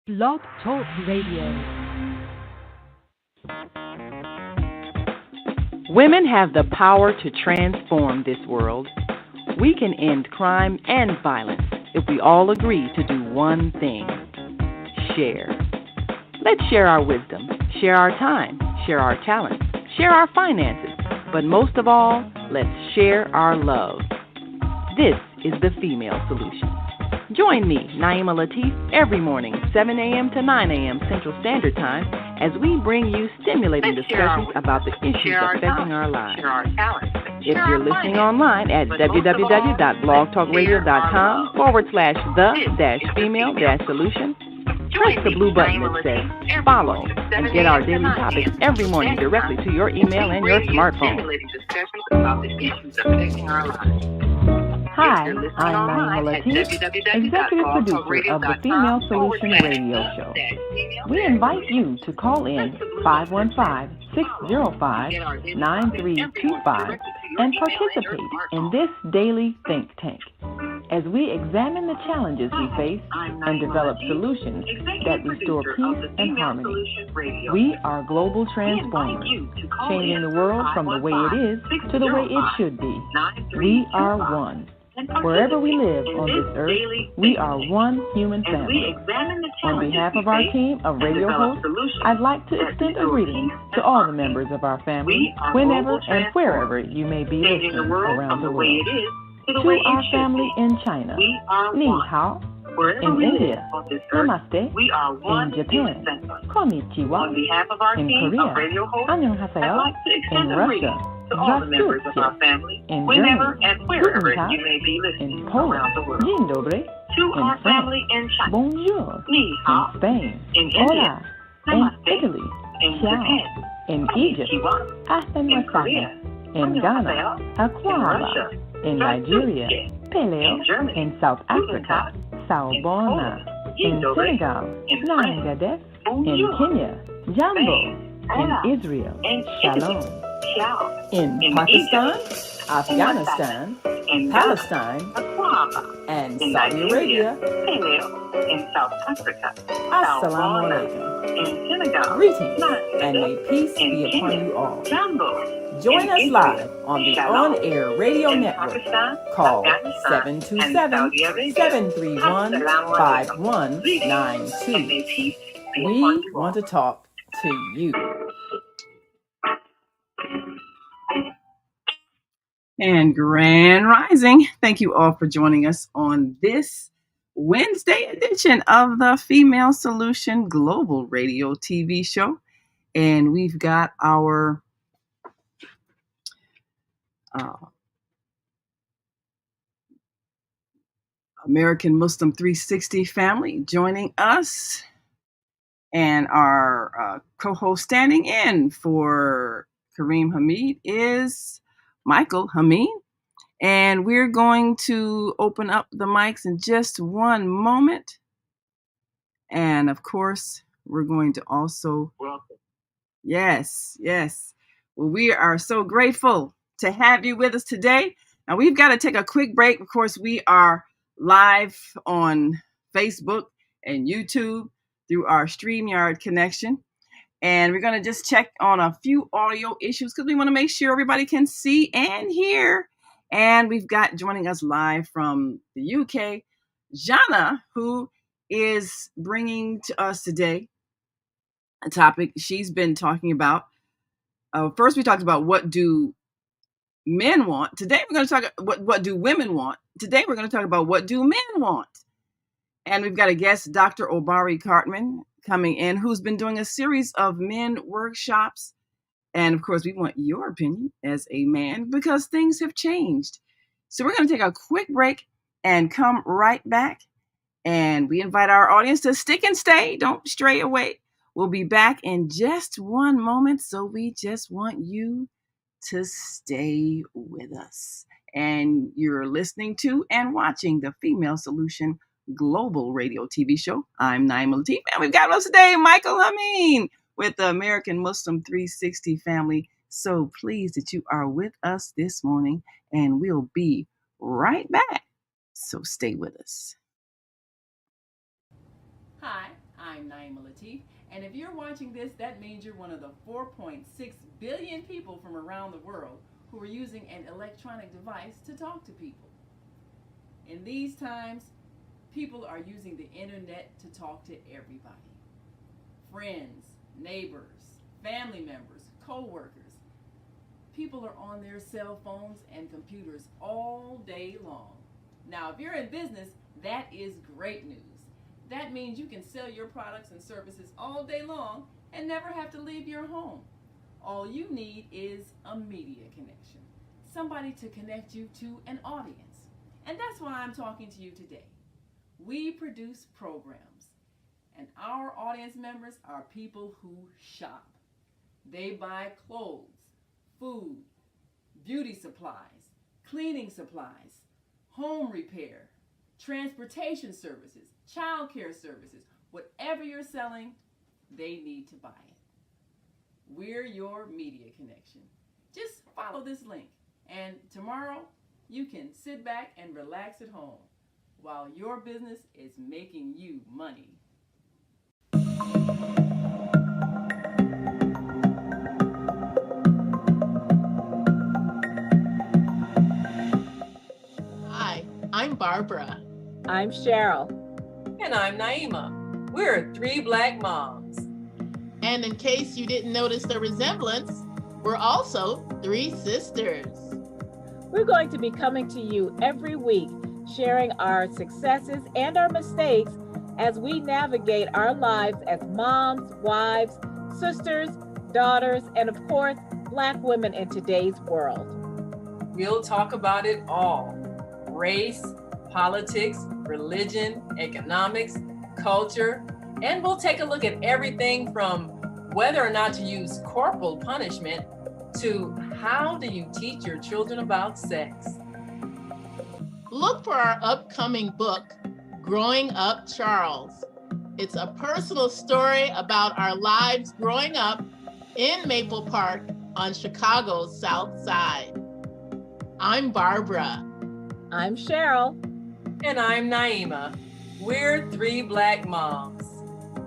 Blog Talk Radio. Women have the power to transform this world. We can end crime and violence if we all agree to do one thing: share. Let's share our wisdom, share our time, share our talents, share our finances, but most of all, let's share our love. This is the Female Solution. Join me, Naima Latif, every morning, 7 a.m. to 9 a.m. Central Standard Time, as we bring you stimulating discussions about the issues affecting our lives. If you're listening online at www.blogtalkradio.com/the-female-solution, press the blue button that says follow and get our daily topics every morning directly to your email and your smartphone. Hi, I'm Naima Latif, Executive Producer of the Female Solution Radio Show. We invite you to call in 515-605-9325 and participate in this daily think tank as we examine the challenges we face and develop solutions that restore peace and harmony. We are global transformers, changing the world from the way it is to the way it should be. We are one. Wherever we live on this earth, we are one human family. On behalf of our team of radio hosts, I'd like to extend a greeting to all the members of our family, whenever and wherever you may be listening around the world. To our family in China, Ni Hao. In India, Namaste. In Japan, Konnichiwa. In Korea, Annyeonghaseyo. In Russia, Здравствуйте. In Germany, Guten Tag. In Poland, Dzień dobry. In France, Bonjour. In Spain, Hola. In Italy, Ciao. In Egypt, Ahlan wa sahlan. In Ghana, Akwaba. In Nigeria, Peleo. In South Africa, Sawubona. In Senegal, Nangadef. In Kenya, Jambo. In Israel, Shalom. In Pakistan, Afghanistan, Palestine, and Saudi Arabia, in South Africa, Assalamu alaikum. in Senegal, Greetings, and may peace be upon you all. Join us live on the on-air radio network. Call 727-731-5192. We want to talk to you. And Grand Rising. Thank you all for joining us on this Wednesday edition of the Female Solution Global Radio TV show. And we've got our American Muslim 360 family joining us. And our co-host standing in for Kareem Hamid is Michael Hamid. And we're going to open up the mics in just one moment. And of course, we're going to also... Welcome. Yes. Well, we are so grateful to have you with us today. Now, we've got to take a quick break. Of course, we are live on Facebook and YouTube through our StreamYard connection. And we're going to just check on a few audio issues because we want to make sure everybody can see and hear. And we've got joining us live from the UK, Zhana, who is bringing to us today a topic she's been talking about. First, we talked about what do men want. Today, we're going to talk what do women want. Today, we're going to talk about what do men want. And we've got a guest, Dr. Obari Cartman, coming in, who's been doing a series of men workshops. And of course, we want your opinion as a man because things have changed. So we're going to take a quick break and come right back. And we invite our audience to stick and stay. Don't stray away. We'll be back in just one moment. So we just want you to stay with us. And you're listening to and watching the Female Solution Global Radio TV show. I'm Naima Latif, and we've got us today, Michael Hameen, with the American Muslim 360 family. So pleased that you are with us this morning, and we'll be right back. So stay with us. Hi, I'm Naima Latif, and if you're watching this, that means you're one of the 4.6 billion people from around the world who are using an electronic device to talk to people. In these times, people are using the internet to talk to everybody. Friends, neighbors, family members, co-workers. People are on their cell phones and computers all day long. Now, if you're in business, that is great news. That means you can sell your products and services all day long and never have to leave your home. All you need is a media connection, somebody to connect you to an audience. And that's why I'm talking to you today. We produce programs, and our audience members are people who shop. They buy clothes, food, beauty supplies, cleaning supplies, home repair, transportation services, child care services. Whatever you're selling, they need to buy it. We're your media connection. Just follow this link, and tomorrow you can sit back and relax at home while your business is making you money. Hi, I'm Barbara. I'm Cheryl. And I'm Naima. We're three Black moms. And in case you didn't notice the resemblance, we're also three sisters. We're going to be coming to you every week, sharing our successes and our mistakes as we navigate our lives as moms, wives, sisters, daughters, and of course, Black women in today's world. We'll talk about it all: race, politics, religion, economics, culture, and we'll take a look at everything from whether or not to use corporal punishment to how do you teach your children about sex. Look for our upcoming book, Growing Up Charles. It's a personal story about our lives growing up in Maple Park on Chicago's South Side. I'm Barbara. I'm Cheryl. And I'm Naima. We're three Black moms.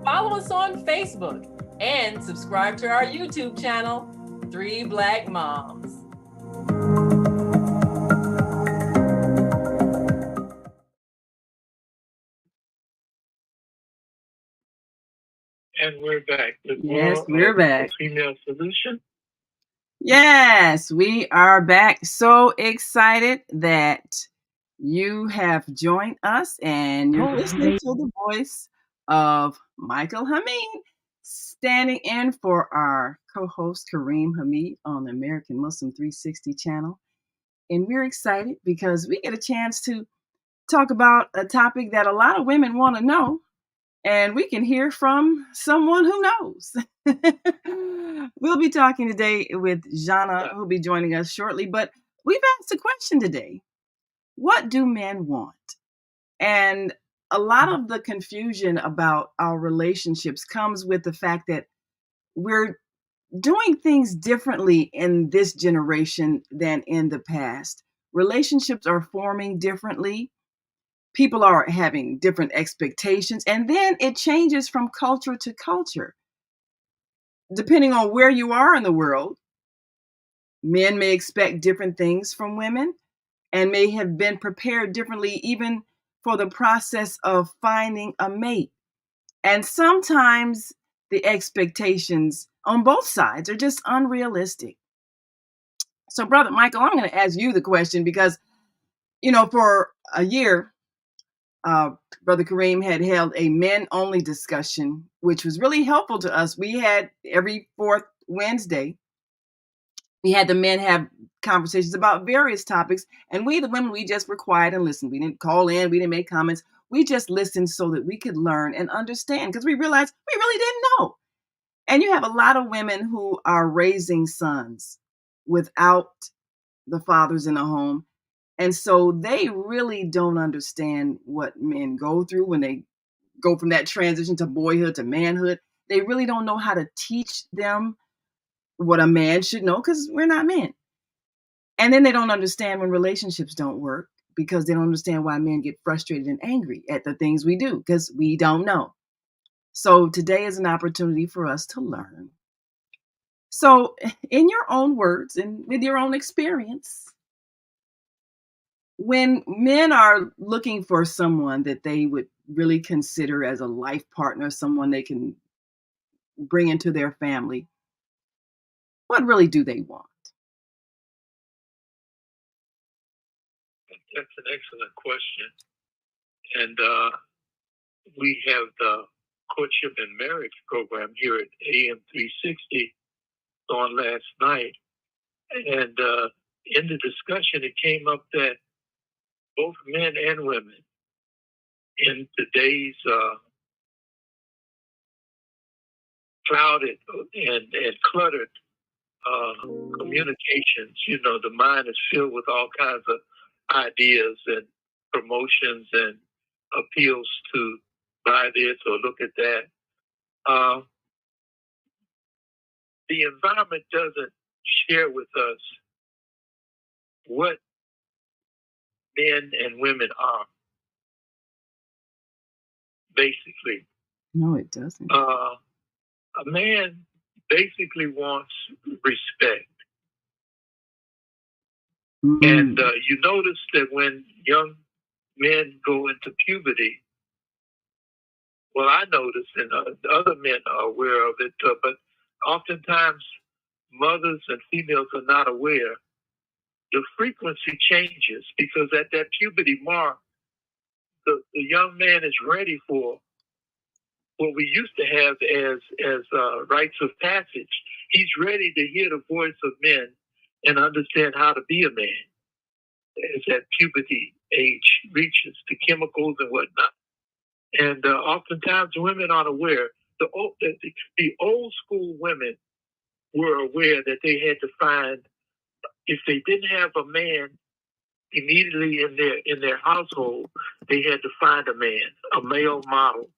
Follow us on Facebook and subscribe to our YouTube channel, Three Black Moms. And we're back. Yes, we're back. Female Solution. Yes, we are back. So excited that you have joined us and you're listening to the voice of Michael Hamid, standing in for our co-host Kareem Hamid on the American Muslim 360 channel. And we're excited because we get a chance to talk about a topic that a lot of women want to know, and we can hear from someone who knows. We'll be talking today with Zhana, who'll be joining us shortly, but we've asked a question today. What do men want? And a lot of the confusion about our relationships comes with the fact that we're doing things differently in this generation than in the past. Relationships are forming differently. People are having different expectations, and then it changes from culture to culture. Depending on where you are in the world, men may expect different things from women and may have been prepared differently even for the process of finding a mate. And sometimes the expectations on both sides are just unrealistic. So, Brother Michael, I'm going to ask you the question because, for a year, Brother Kareem had held a men-only discussion, which was really helpful to us. We had every fourth Wednesday, we had the men have conversations about various topics, and we, the women, we just were quiet and listened. We didn't call in, we didn't make comments. We just listened so that we could learn and understand, because we realized we really didn't know. And you have a lot of women who are raising sons without the fathers in the home. And so they really don't understand what men go through when they go from that transition to boyhood to manhood. They really don't know how to teach them what a man should know because we're not men. And then they don't understand when relationships don't work because they don't understand why men get frustrated and angry at the things we do because we don't know. So today is an opportunity for us to learn. So, in your own words and with your own experience, when men are looking for someone that they would really consider as a life partner, someone they can bring into their family, what really do they want? That's an excellent question. And we have the courtship and marriage program here at AM 360 on last night. And in the discussion, it came up that both men and women in today's clouded and cluttered communications, the mind is filled with all kinds of ideas and promotions and appeals to buy this or look at that. The environment doesn't share with us what men and women are, basically. No, it doesn't. A man basically wants respect. And you notice that when young men go into puberty, well, I notice, and other men are aware of it, but oftentimes mothers and females are not aware. The frequency changes because at that puberty mark, the young man is ready for what we used to have as rites of passage. He's ready to hear the voice of men and understand how to be a man as that puberty age reaches, the chemicals and whatnot. And oftentimes women aren't aware. The old school women were aware that they had to find, if they didn't have a man immediately in their household, they had to find a male model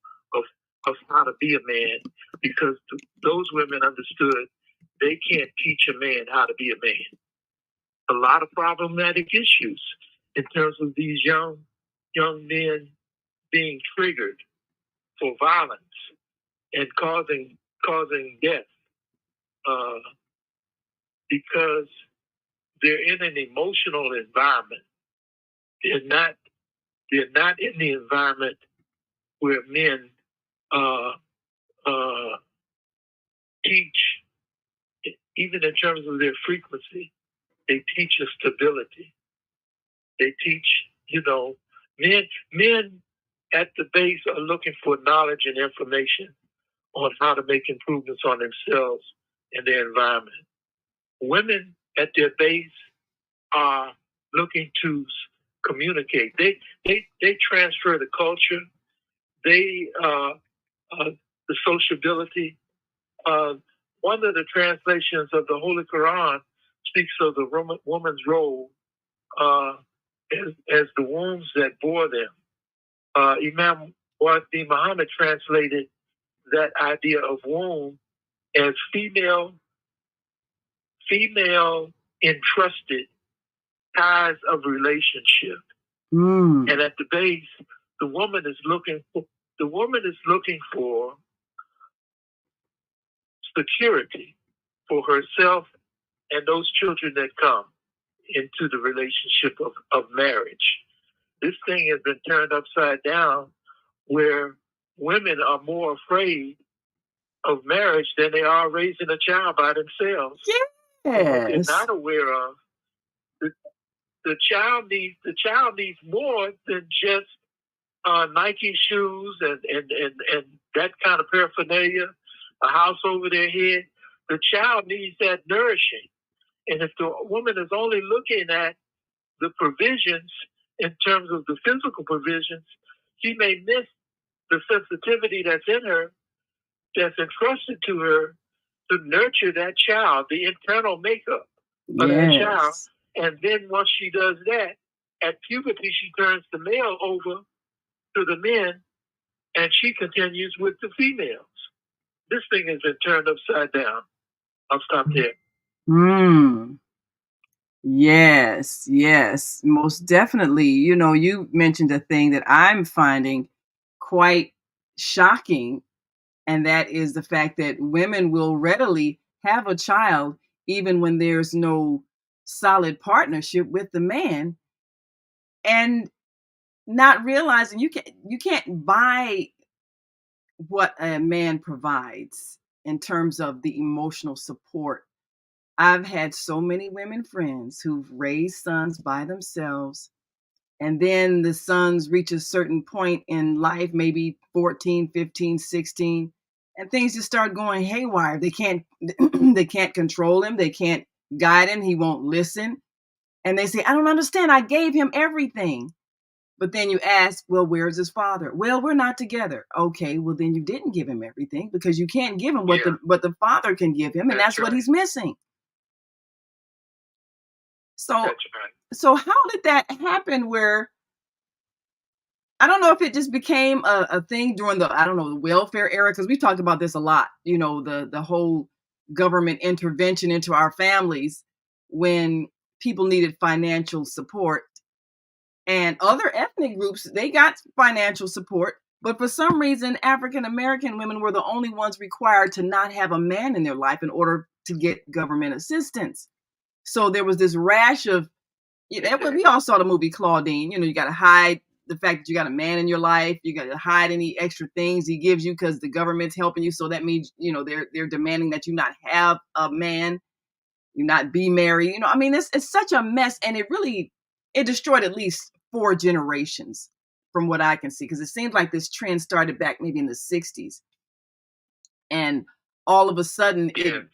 of how to be a man, because those women understood they can't teach a man how to be a man. A lot of problematic issues in terms of these young men being triggered for violence and causing death because they're in an emotional environment. They're not in the environment where men teach, even in terms of their frequency. They teach us stability. They teach, men at the base are looking for knowledge and information on how to make improvements on themselves and their environment. Women at their base are looking to communicate. They transfer the culture, the sociability. One of the translations of the Holy Quran speaks of the woman's role as the wombs that bore them. Imam Muhammad translated that idea of womb as female entrusted ties of relationship. And at the base, the woman is looking for security for herself and those children that come into the relationship of marriage. This thing has been turned upside down, where women are more afraid of marriage than they are raising a child by themselves. Yes. What they're not aware of, the child needs more than just Nike shoes and that kind of paraphernalia, a house over their head. The child needs that nourishing. And if the woman is only looking at the provisions in terms of the physical provisions, she may miss the sensitivity that's in her, that's entrusted to her to nurture that child, the internal makeup of that child. And then once she does that, at puberty, she turns the male over to the men, and she continues with the females. This thing has been turned upside down. I'll stop there. Yes, most definitely. You mentioned a thing that I'm finding quite shocking And that is the fact that women will readily have a child even when there's no solid partnership with the man, and not realizing you can't buy what a man provides in terms of the emotional support. I've had so many women friends who've raised sons by themselves, and then the sons reach a certain point in life, maybe 14, 15, 16, and things just start going haywire. They can't they can't control him, they can't guide him, he won't listen. And they say, I don't understand. I gave him everything. But then you ask, well, where's his father? Well, we're not together. Okay, well then you didn't give him everything, because you can't give him what the father can give him, and that's what he's missing. So so how did that happen, where I don't know if it just became a thing during the, I don't know, the welfare era, because we talked about this a lot, the whole government intervention into our families when people needed financial support. And other ethnic groups, they got financial support, but for some reason, African American women were the only ones required to not have a man in their life in order to get government assistance. So there was this rash of, we all saw the movie Claudine. You got to hide the fact that you got a man in your life. You got to hide any extra things he gives you because the government's helping you. So that means, they're demanding that you not have a man, you not be married. I mean, it's such a mess, and it destroyed at least 4 generations from what I can see, because it seems like this trend started back maybe in the 60s, and all of a sudden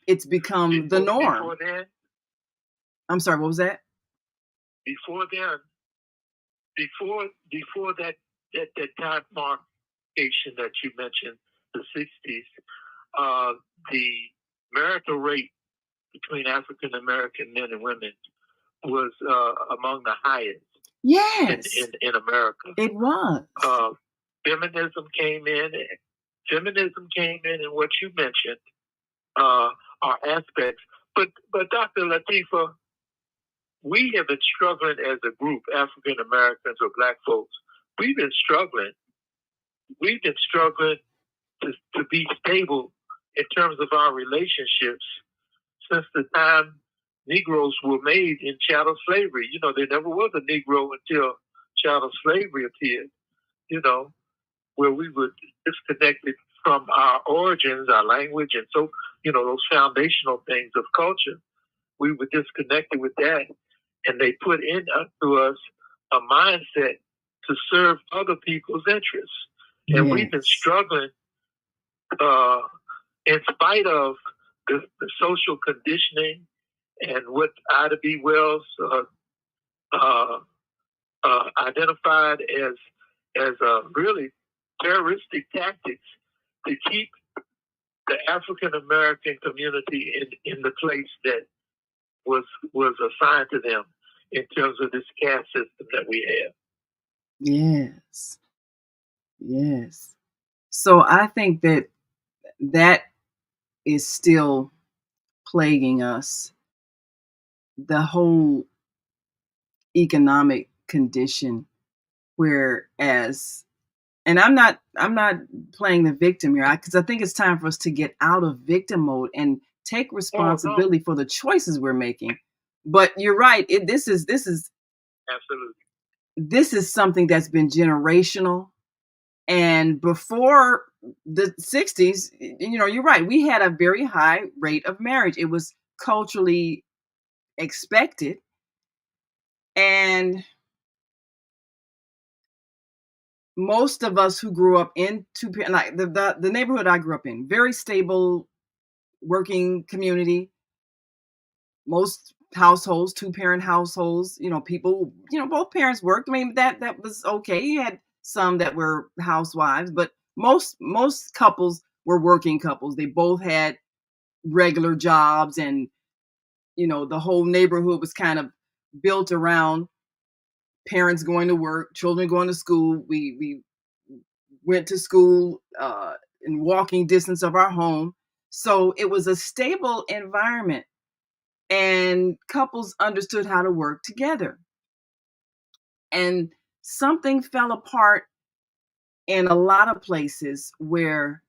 it's become the norm. Before then, I'm sorry, what was that? Before then, before that time markation that you mentioned, the 60s, the marital rate between African American men and women was among the highest. Yes, in America, it was. Feminism came in, and what you mentioned are aspects. But Dr. Latifa, we have been struggling as a group, African Americans or Black folks. We've been struggling. We've been struggling to be stable in terms of our relationships since the time Negroes were made in chattel slavery. There never was a Negro until chattel slavery appeared, where we were disconnected from our origins, our language, and so, those foundational things of culture. We were disconnected with that, and they put into us a mindset to serve other people's interests. And we've been struggling in spite of the social conditioning and what Ida B. Wells identified as really terroristic tactics to keep the African American community in the place that was assigned to them in terms of this caste system that we have. Yes. So I think that is still plaguing us. The whole economic condition, whereas, and I'm not playing the victim here, because I think it's time for us to get out of victim mode and take responsibility for the choices we're making. But you're right. This is absolutely, this is something that's been generational. And before the 60s, you're right. We had a very high rate of marriage. It was culturally expected. And most of us who grew up in like the neighborhood I grew up in, very stable working community. Most households, 2-parent households, people, both parents worked. I mean, that was okay. You had some that were housewives, but most couples were working couples. They both had regular jobs, and the whole neighborhood was kind of built around parents going to work, children going to school. We went to school in walking distance of our home. So it was a stable environment, and couples understood how to work together. And something fell apart in a lot of places where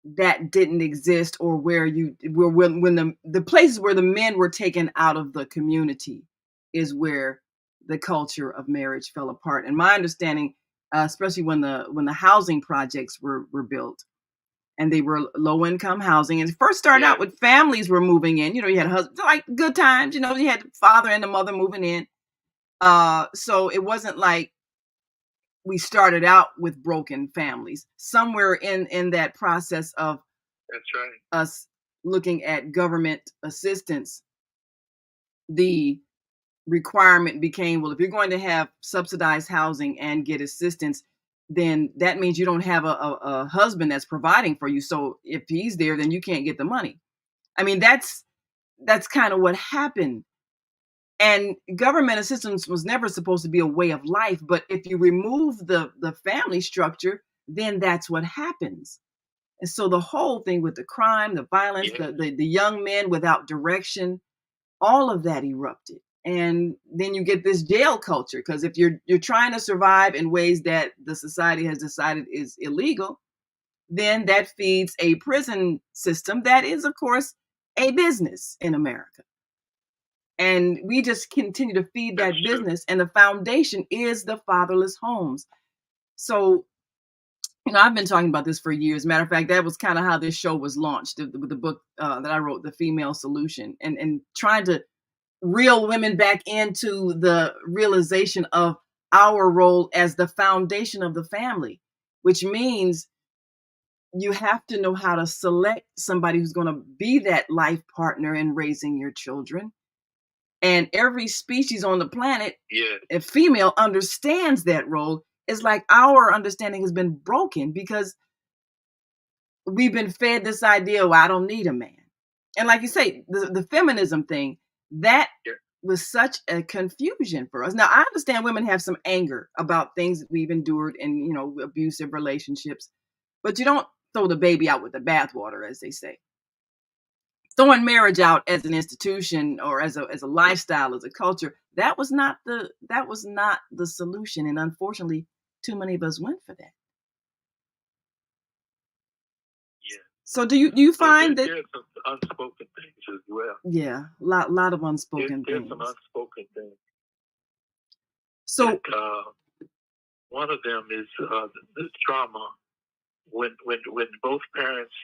that didn't exist, or where when the places where the men were taken out of the community is where the culture of marriage fell apart. And my understanding, especially when the housing projects were built, and they were low income housing, and it first started out with families were moving in. You had husbands, like good times. You had the father and the mother moving in. So it wasn't like we started out with broken families. Somewhere in that process of us looking at government assistance, the requirement became, well, if you're going to have subsidized housing and get assistance, then that means you don't have a husband that's providing for you. So if he's there, then you can't get the money. I mean, that's kind of what happened. And government assistance was never supposed to be a way of life. But if you remove the family structure, then that's what happens. And so the whole thing with the crime, the violence, the young men without direction, all of that erupted. And then you get this jail culture, because if you're trying to survive in ways that the society has decided is illegal, then that feeds a prison system that is, of course, a business in America. And we just continue to feed that business, and the foundation is the fatherless homes. So, I've been talking about this for years. Matter of fact, that was kind of how this show was launched, with the book that I wrote, The Female Solution, and trying to reel women back into the realization of our role as the foundation of the family, which means you have to know how to select somebody who's going to be that life partner in raising your children. And every species on the planet, a female, understands that role. It's like our understanding has been broken because we've been fed this idea, well, I don't need a man. And like you say, the feminism thing, that was such a confusion for us. Now, I understand women have some anger about things that we've endured in, abusive relationships, but you don't throw the baby out with the bathwater, as they say. Throwing marriage out as an institution or as a lifestyle, as a culture, that was not the solution. And unfortunately, too many of us went for that. Yeah. So do you find that there's some unspoken things as well? Yeah, lot of unspoken there's things. Some unspoken things. So one of them is the trauma when both parents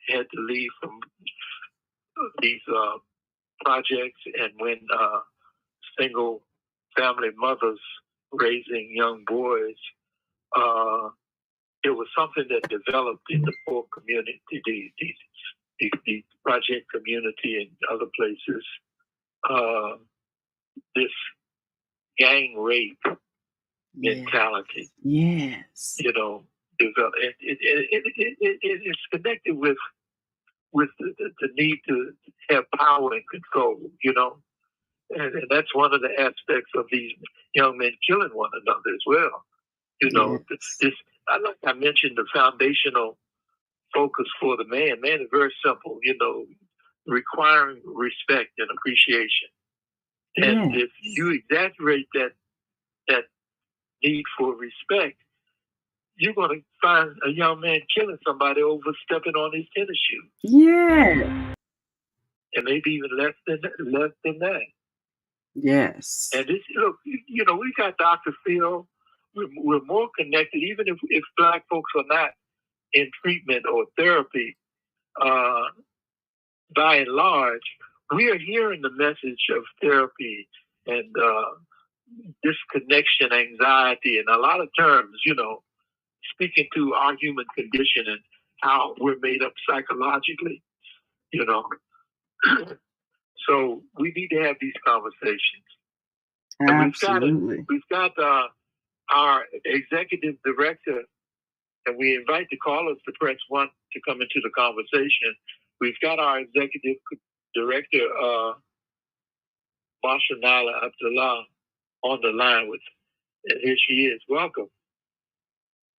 had to leave from these projects, and when single family mothers raising young boys, it was something that developed in the poor community, the project community and other places. This gang rape mentality, developed. It's connected with the need to have power and control, and that's one of the aspects of these young men killing one another as well. This, like I mentioned, the foundational focus for the man. Man is very simple, requiring respect and appreciation. And if you exaggerate that need for respect, you're going to find a young man killing somebody over stepping on his tennis shoes. Yeah. And maybe even less than that. Yes. And this, look, we got Dr. Phil. We're more connected, even if Black folks are not in treatment or therapy. By and large, we are hearing the message of therapy and disconnection, anxiety, and a lot of terms, speaking to our human condition and how we're made up psychologically, So we need to have these conversations. Absolutely. We've got our executive director, and we invite the callers to press 1 to come into the conversation. We've got our executive director, Marsha Nala Abdullah, on the line with. Here she is. Welcome.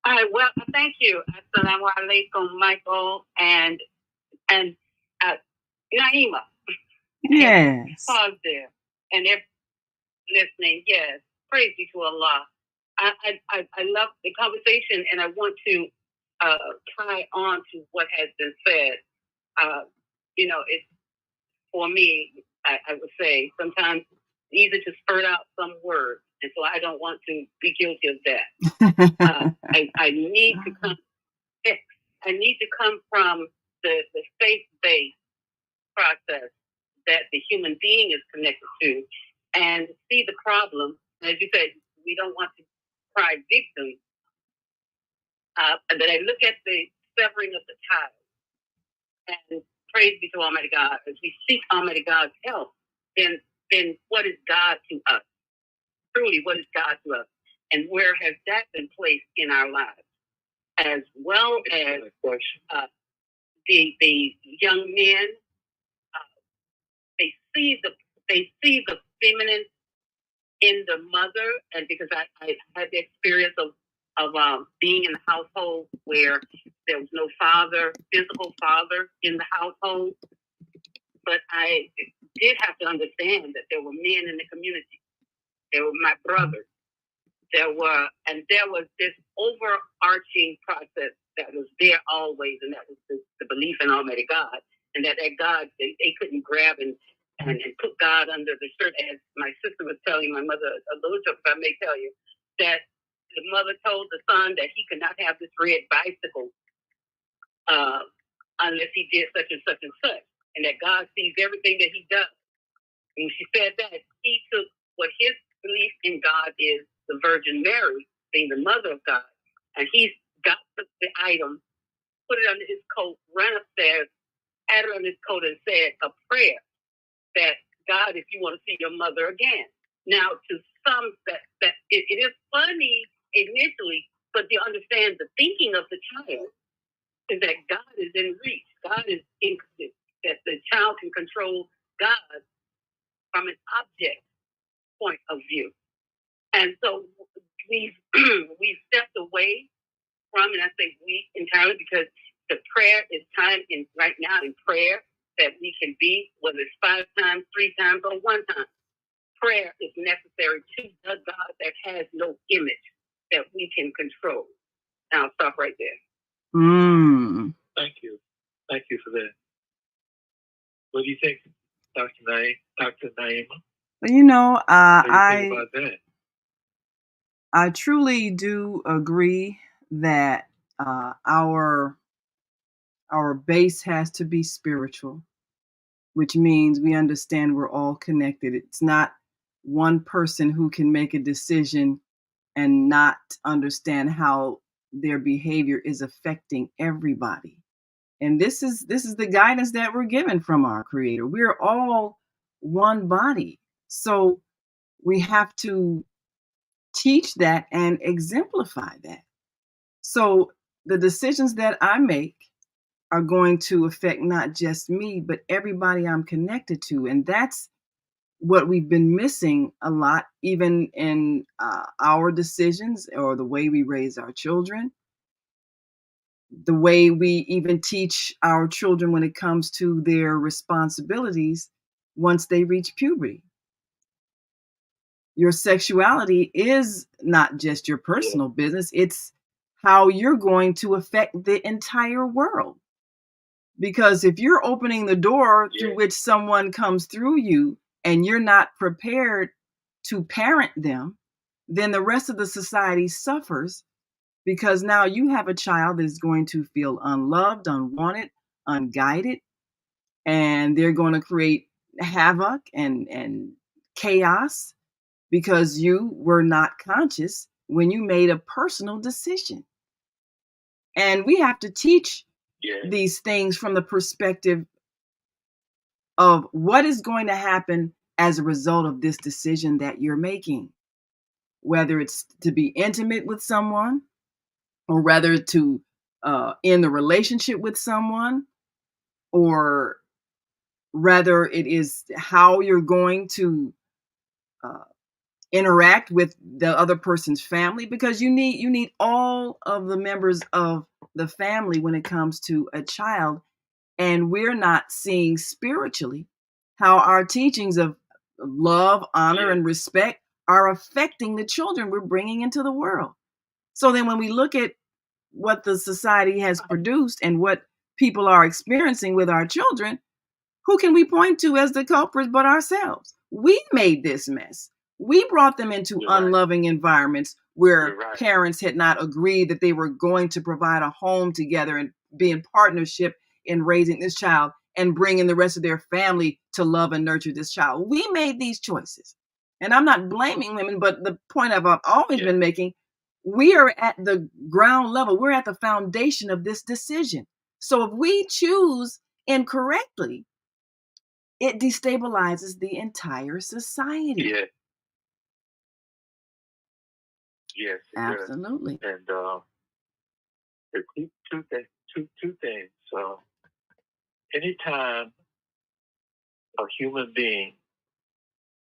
Hi. Well, thank you. Assalamu alaikum, Michael and Naima. Yes. Pause there. And if listening, yes. Praise be to Allah. I love the conversation, and I want to tie on to what has been said. It's for me. I would say sometimes easy to spurt out some words, and so I don't want to be guilty of that. I need to come. I need to come from the faith-based process that the human being is connected to, and see the problem. As you said, we don't want to cry victim. That I look at the severing of the ties, and praise be to Almighty God. As we seek Almighty God's help, then what is God to us? Truly, what is God to us? And where has that been placed in our lives? As well as the young men, they see the feminine in the mother, and because I had the experience of being in a household where there was no physical father in the household, but I did have to understand that there were men in the community. They were my brothers. There was this overarching process that was there always, and that was the belief in Almighty God, and that God, they couldn't grab and put God under the shirt, as my sister was telling my mother, a little joke, if I may tell you, that the mother told the son that he could not have this red bicycle unless he did such and such and such, and that God sees everything that he does. And she said that he took what his belief in God is, the Virgin Mary being the mother of God, and he got the item, put it under his coat, ran upstairs, had it on his coat, and said a prayer that God, if you want to see your mother again. Now, to some, that it is funny initially, but you understand the thinking of the child is that God is in reach. God is in, that the child can control God from an object point of view. And so we've stepped away from, and I say we entirely, because the prayer is time in right now in prayer that we can be, whether it's 5 times, 3 times, or 1 time. Prayer is necessary to the God that has no image that we can control. Now I'll stop right there. Thank you. Thank you for that. What do you think, Dr. Naima? Well, What do you think about that? I truly do agree that our base has to be spiritual, which means we understand we're all connected. It's not one person who can make a decision and not understand how their behavior is affecting everybody. And this is the guidance that we're given from our Creator. We're all one body. So we have to teach that and exemplify that. So the decisions that I make are going to affect not just me, but everybody I'm connected to. And that's what we've been missing a lot, even in our decisions or the way we raise our children, the way we even teach our children when it comes to their responsibilities once they reach puberty. Your sexuality is not just your personal business, it's how you're going to affect the entire world. Because if you're opening the door through which someone comes through you and you're not prepared to parent them, then the rest of the society suffers, because now you have a child that is going to feel unloved, unwanted, unguided, and they're going to create havoc and chaos because you were not conscious when you made a personal decision. And we have to teach these things from the perspective of what is going to happen as a result of this decision that you're making, whether it's to be intimate with someone or whether to end the relationship with someone, or rather it is how you're going to interact with the other person's family, because you need all of the members of the family when it comes to a child. And we're not seeing spiritually how our teachings of love, honor, and respect are affecting the children we're bringing into the world. So then when we look at what the society has produced and what people are experiencing with our children, who can we point to as the culprits but ourselves? We made this mess. We brought them into unloving environments where parents had not agreed that they were going to provide a home together and be in partnership in raising this child and bringing the rest of their family to love and nurture this child. We made these choices. And I'm not blaming women, but the point I've always been making, we are at the ground level. We're at the foundation of this decision. So if we choose incorrectly, it destabilizes the entire society. Yeah. Yes, it absolutely. Does. And there are two things. Anytime a human being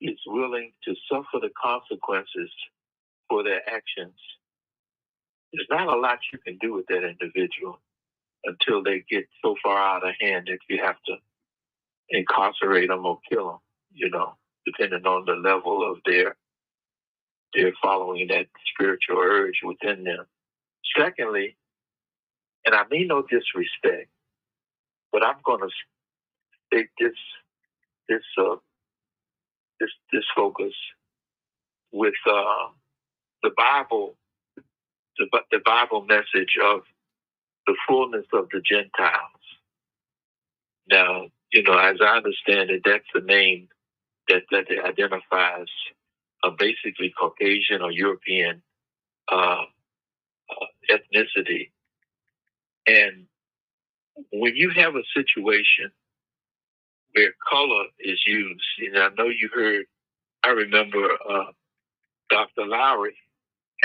is willing to suffer the consequences for their actions, there's not a lot you can do with that individual until they get so far out of hand that you have to incarcerate them or kill them, depending on the level of their following that spiritual urge within them. Secondly, and I mean no disrespect, but I'm going to take this focus with the Bible, the Bible message of the fullness of the Gentiles. Now, as I understand it, that's the name that identifies basically Caucasian or European ethnicity. And when you have a situation where color is used, I know you heard, I remember Dr. Lowry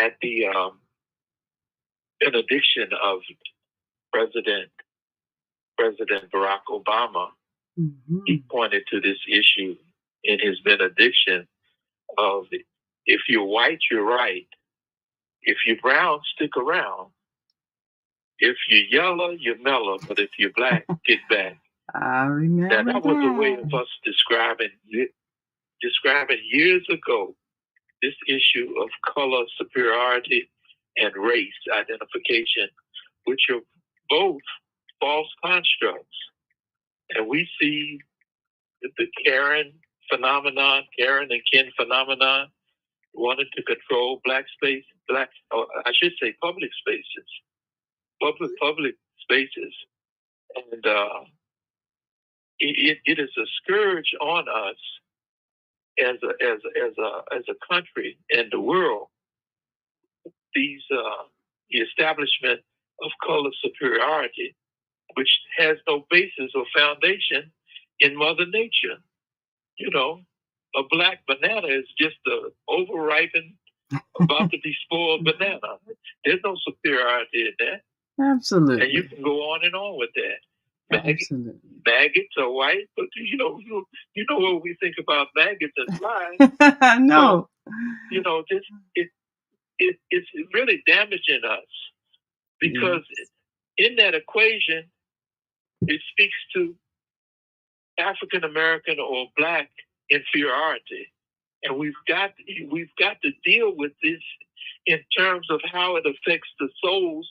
at the benediction of President Barack Obama. Mm-hmm. He pointed to this issue in his benediction of, if you're white, you're right. If you're brown, stick around. If you're yellow, you're mellow. But if you're black, get back. I remember that was a way of us describing years ago this issue of color superiority and race identification, which are both false constructs. And we see the Karen and Ken phenomenon, wanted to control public spaces, and it is a scourge on us as a country and the world. The establishment of color superiority, which has no basis or foundation in Mother Nature. A black banana is just a overripened, about to be spoiled banana. There's no superiority in that. Absolutely. And you can go on and on with that. Maggots are white, but you know what we think about maggots and flies. No. So, it's really damaging us because in that equation, it speaks to African American or black inferiority, and we've got to deal with this in terms of how it affects the souls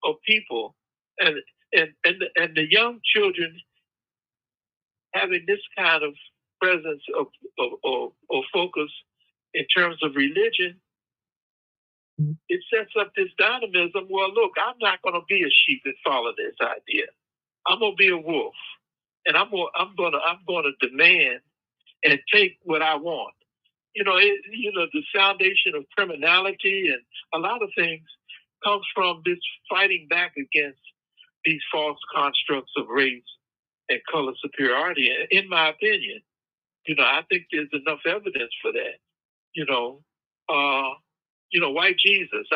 of people, and the young children having this kind of presence or focus in terms of religion. It sets up this dynamism. Well, look, I'm not going to be a sheep and follow this idea. I'm going to be a wolf, and I'm going to demand and take what I want. The foundation of criminality and a lot of things comes from this fighting back against these false constructs of race and color superiority. In my opinion, I think there's enough evidence for that. White Jesus.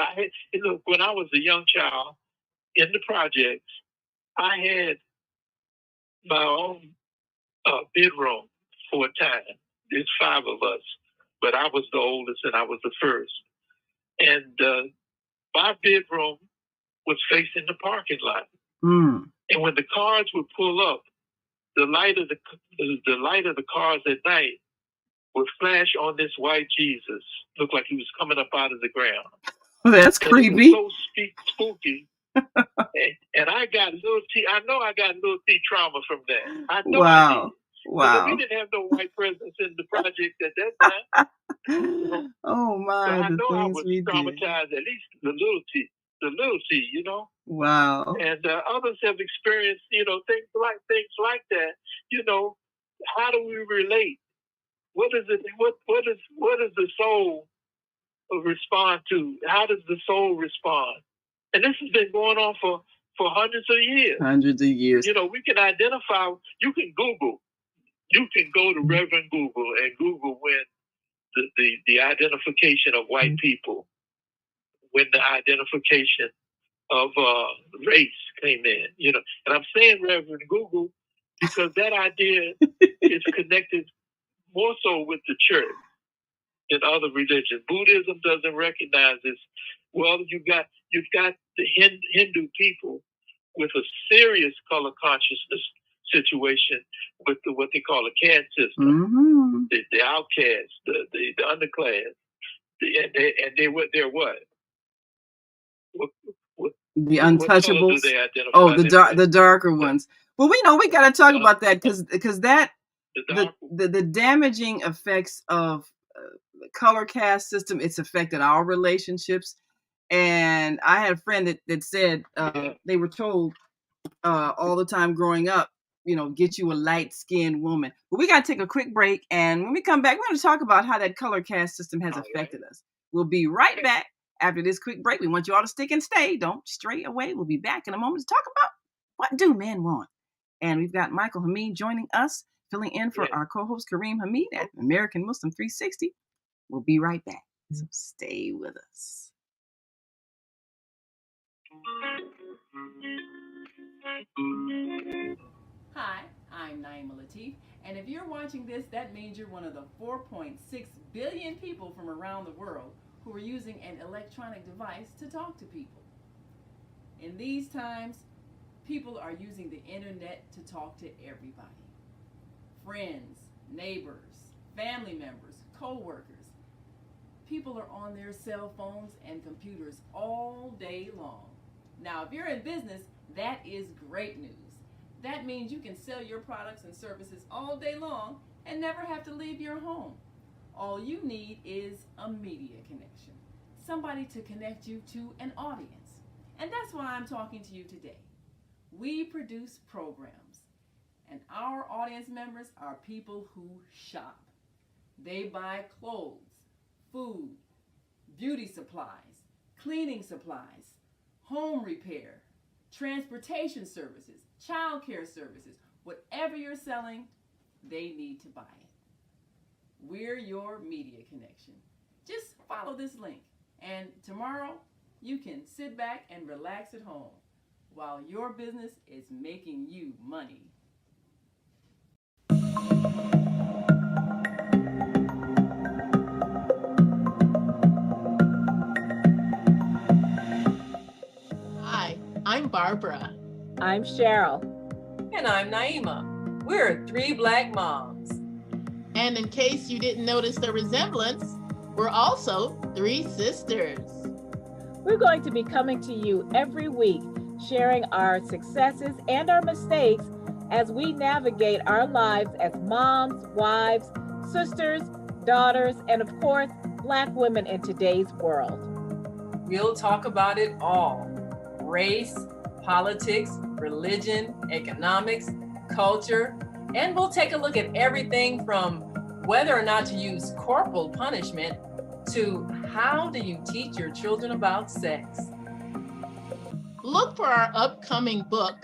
When I was a young child in the projects, I had my own bedroom for a time. There's 5 of us, but I was the oldest and I was the first. And my bedroom was facing the parking lot. Mm. And when the cars would pull up, the light of the cars at night would flash on this white Jesus. Looked like he was coming up out of the ground. That's creepy. It was so spooky. little T. I know I got little T trauma from that. I know Wow. I did. Wow. We didn't have no white presence in the project at that time. Oh my, so I the know I things was we traumatized, did. at least the little T, you know. Wow. And others have experienced, you know, things like that. You know, how do we relate? What is it? What does the soul respond to? How does the soul respond? And this has been going on for hundreds of years. Hundreds of years. You know, we can identify. You can Google. You can go to Reverend Google and Google when the identification of white people, when the identification of race came in. You know, and I'm saying Reverend Google because that idea is connected more so with the church than other religions. Buddhism doesn't recognize this. Well, you've got the Hindu people with a serious color consciousness situation with what they call a caste system, the outcasts, the underclass, they're what? The untouchables. The darker ones. Well, we know we got to talk about that because that the damaging effects of the color caste system, it's affected our relationships. And I had a friend that said they were told all the time growing up, you know, get you a light-skinned woman. But we got to take a quick break, and when we come back, we're going to talk about how that color caste system has affected us. We'll be right back after this quick break. We want you all to stick and stay. Don't stray away. We'll be back in a moment to talk about what do men want. And we've got Michael Hamid joining us, filling in for our co-host Kareem Hamid at American Muslim 360. We'll be right back. So stay with us. Hi, I'm Naima Latif, and if you're watching this, that means you're one of the 4.6 billion people from around the world who are using an electronic device to talk to people. In these times, people are using the internet to talk to everybody. Friends, neighbors, family members, co-workers. People are on their cell phones and computers all day long. Now, if you're in business, that is great news. That means you can sell your products and services all day long and never have to leave your home. All you need is a media connection, somebody to connect you to an audience. And that's why I'm talking to you today. We produce programs, and our audience members are people who shop. They buy clothes, food, beauty supplies, cleaning supplies, home repair, transportation services, child care services. Whatever you're selling, they need to buy it. We're your media connection. Just follow this link, and tomorrow you can sit back and relax at home while your business is making you money. Hi, I'm Barbara. I'm Cheryl. And I'm Naima. We're three Black moms. And in case you didn't notice the resemblance, we're also three sisters. We're going to be coming to you every week, sharing our successes and our mistakes as we navigate our lives as moms, wives, sisters, daughters, and of course, Black women in today's world. We'll talk about it all: race, politics, religion, economics, culture, and we'll take a look at everything from whether or not to use corporal punishment to how do you teach your children about sex. Look for our upcoming book,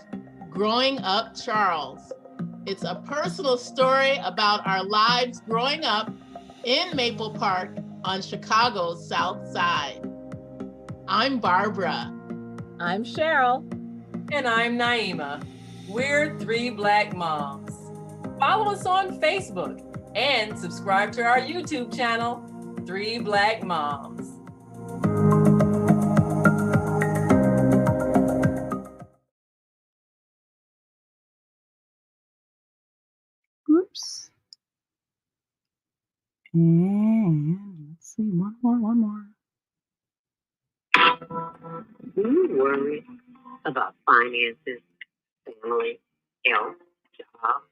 Growing Up Charles. It's a personal story about our lives growing up in Maple Park on Chicago's South Side. I'm Barbara. I'm Cheryl. And I'm Naima. We're three Black moms. Follow us on Facebook and subscribe to our YouTube channel, Three Black Moms. Oops. And let's see, one more. Do you worry about finances? family, health, job,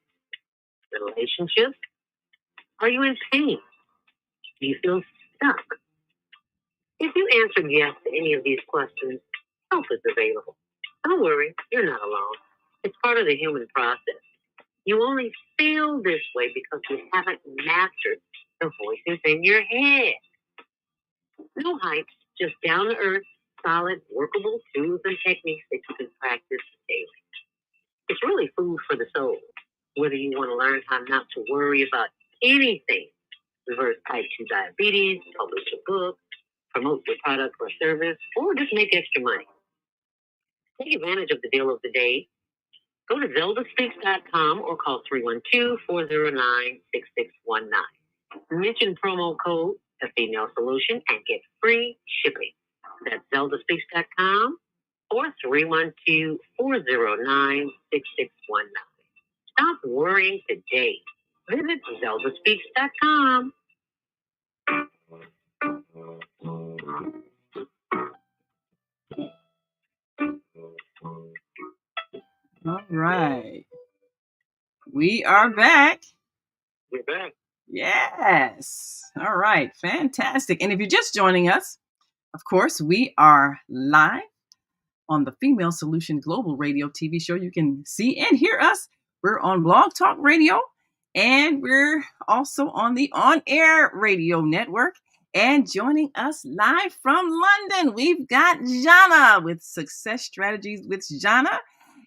relationships? Are you in pain? Do you feel stuck? If you answered yes to any of these questions, help is available. Don't worry, you're not alone. It's part of the human process. You only feel this way because you haven't mastered the voices in your head. No hype, just down to earth, solid, workable tools and techniques that you can practice daily. It's really food for the soul. Whether you want to learn how not to worry about anything, reverse type 2 diabetes, publish a book, promote your product or service, or just make extra money. Take advantage of the deal of the day. Go to zeldaspeaks.com or call 312-409-6619. Mention promo code The Female Solution and get free shipping. That's zeldaspeaks.com or 312-409-6619. Stop worrying today. Visit zeldaspeaks.com. All right. We are back. We're back. Yes. All right. Fantastic. And if you're just joining us, of course, we are live on the Female Solution Global Radio TV show. You can see and hear us. We're on Blog Talk Radio, and we're also on the On Air Radio Network. And joining us live from London, we've got Zhana with Success Strategies with Zhana.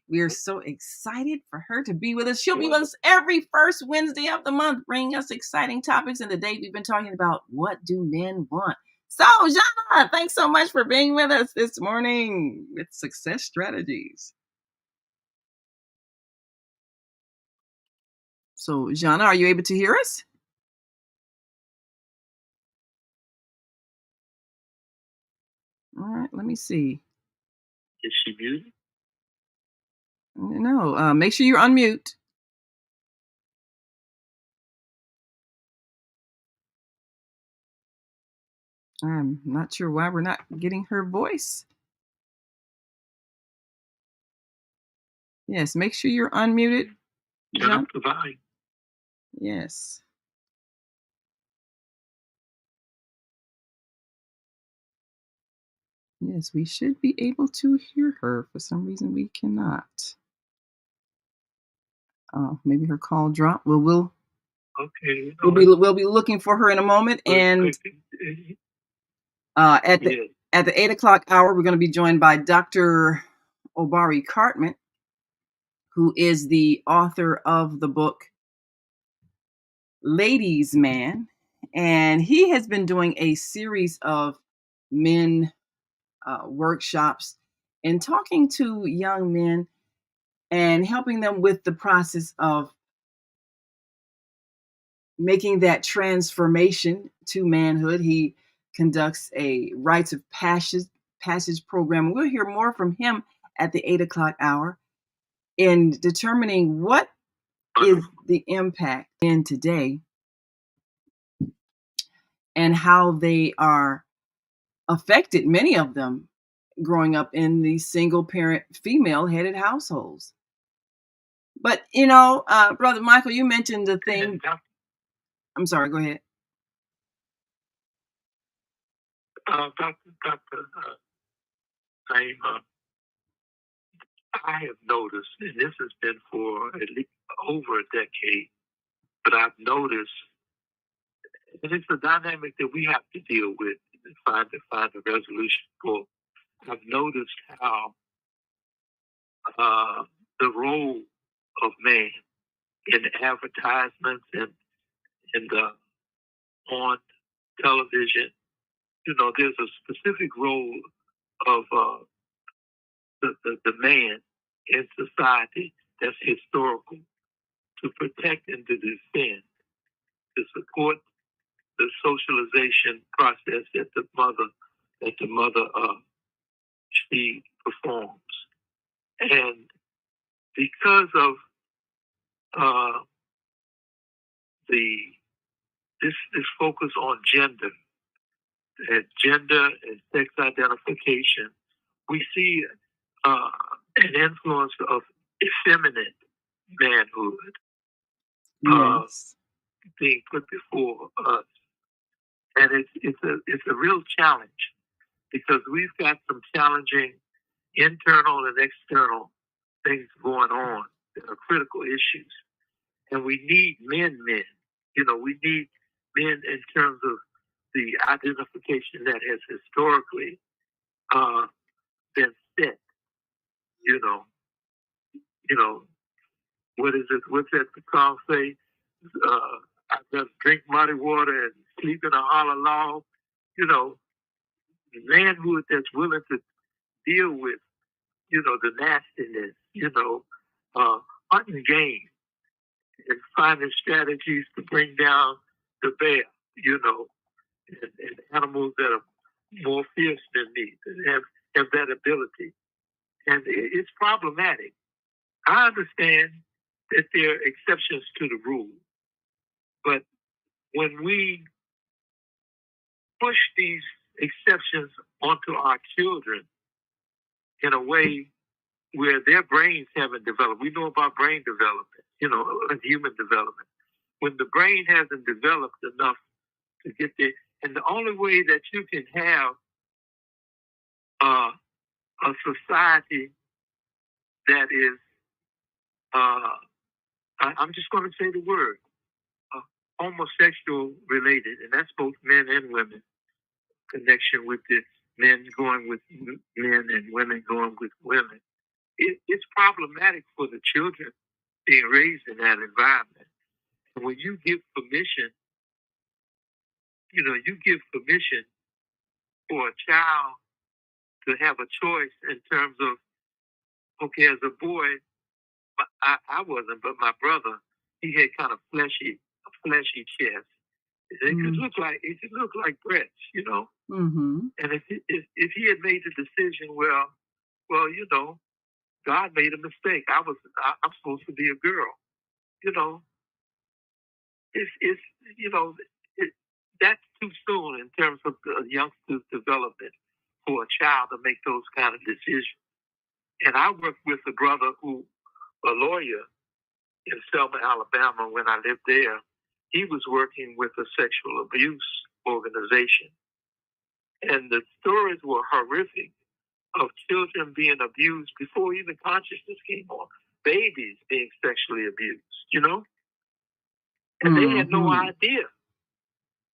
We're so excited for her to be with us. She'll be with us every first Wednesday of the month, bringing us exciting topics. And today we've been talking about what do men want. So, Zhana, thanks so much for being with us this morning with Success Strategies. So, Zhana, are you able to hear us? All right, let me see. Is she muted? No, make sure you unmute. I'm not sure why we're not getting her voice. Yes, make sure you're unmuted. Turn up the volume. Yes. Yes, we should be able to hear her. For some reason, we cannot. Maybe her call dropped. We'll We'll be looking for her in a moment. And at the 8 o'clock hour, we're going to be joined by Dr. Obari Cartman, who is the author of the book Ladies Man, and he has been doing a series of men workshops and talking to young men and helping them with the process of making that transformation to manhood. He conducts a rites of passage program. We'll hear more from him at the 8 o'clock hour in determining what is the impact in today and how they are affected, many of them growing up in these single parent female headed households. But, Brother Michael, you mentioned the thing. I'm sorry, go ahead. Dr. I have noticed, and this has been for at least over a decade, but I've noticed, and it's a dynamic that we have to deal with and find a resolution for. I've noticed how the role of man in advertisements and on television, there's a specific role of the man in society that's historical, to protect and to defend, to support the socialization process that the mother she performs. And because of this focus on gender and sex identification, we see an influence of put before us, and it's a real challenge because we've got some challenging internal and external things going on that are critical issues, and we need men. You know, we need men in terms of the identification that has historically been set. You know, what is it? What's that the song say? I just drink muddy water and sleep in a hollow log. You know, manhood that's willing to deal with, you know, the nastiness, you know, hunting game and finding strategies to bring down the bear, you know, and animals that are more fierce than me, that have that ability. And it's problematic. I understand that there are exceptions to the rule, but when we push these exceptions onto our children in a way where their brains haven't developed, we know about brain development, you know, and human development. When the brain hasn't developed enough to get there, and the only way that you can have a society that is, I'm just going to say the word, homosexual related, and that's both men and women, connection with the men going with men and women going with women. It's problematic for the children being raised in that environment. And when you give permission, you know, you give permission for a child to have a choice in terms of, okay, as a boy, I wasn't, but my brother, he had kind of a fleshy chest. It could look like breasts, you know. Mm-hmm. And if he had made the decision, well, you know, God made a mistake. I'm supposed to be a girl, you know. It's you know, that's too soon in terms of the youngster's development for a child to make those kind of decisions. And I worked with a brother a lawyer in Selma, Alabama, when I lived there. He was working with a sexual abuse organization. And the stories were horrific of children being abused before even consciousness came on. Babies being sexually abused, you know? And they had no idea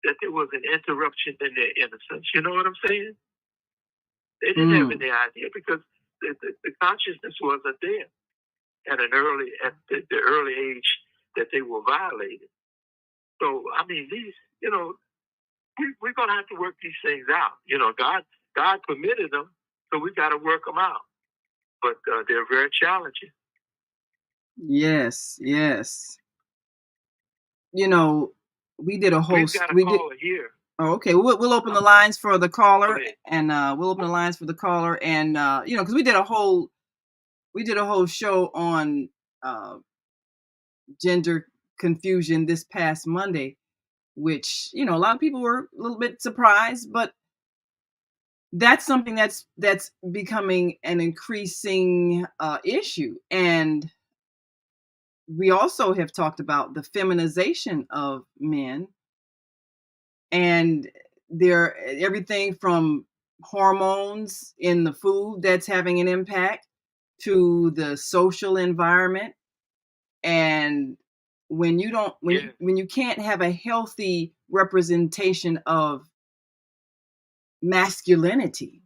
that there was an interruption in their innocence. You know what I'm saying? They didn't have any idea because the consciousness wasn't there at the early age that they were violated. So, I mean, these, you know, we're going to have to work these things out. You know, God permitted them, so we got to work them out. But they're very challenging. Yes. You know, we did a whole. We've got a caller here. Oh, okay. We'll open the lines for the caller, and you know, because we did a whole show on gender confusion this past Monday, which, you know, a lot of people were a little bit surprised, but that's something that's becoming an increasing issue. And we also have talked about the feminization of men, and there everything from hormones in the food that's having an impact to the social environment. And when you can't have a healthy representation of masculinity,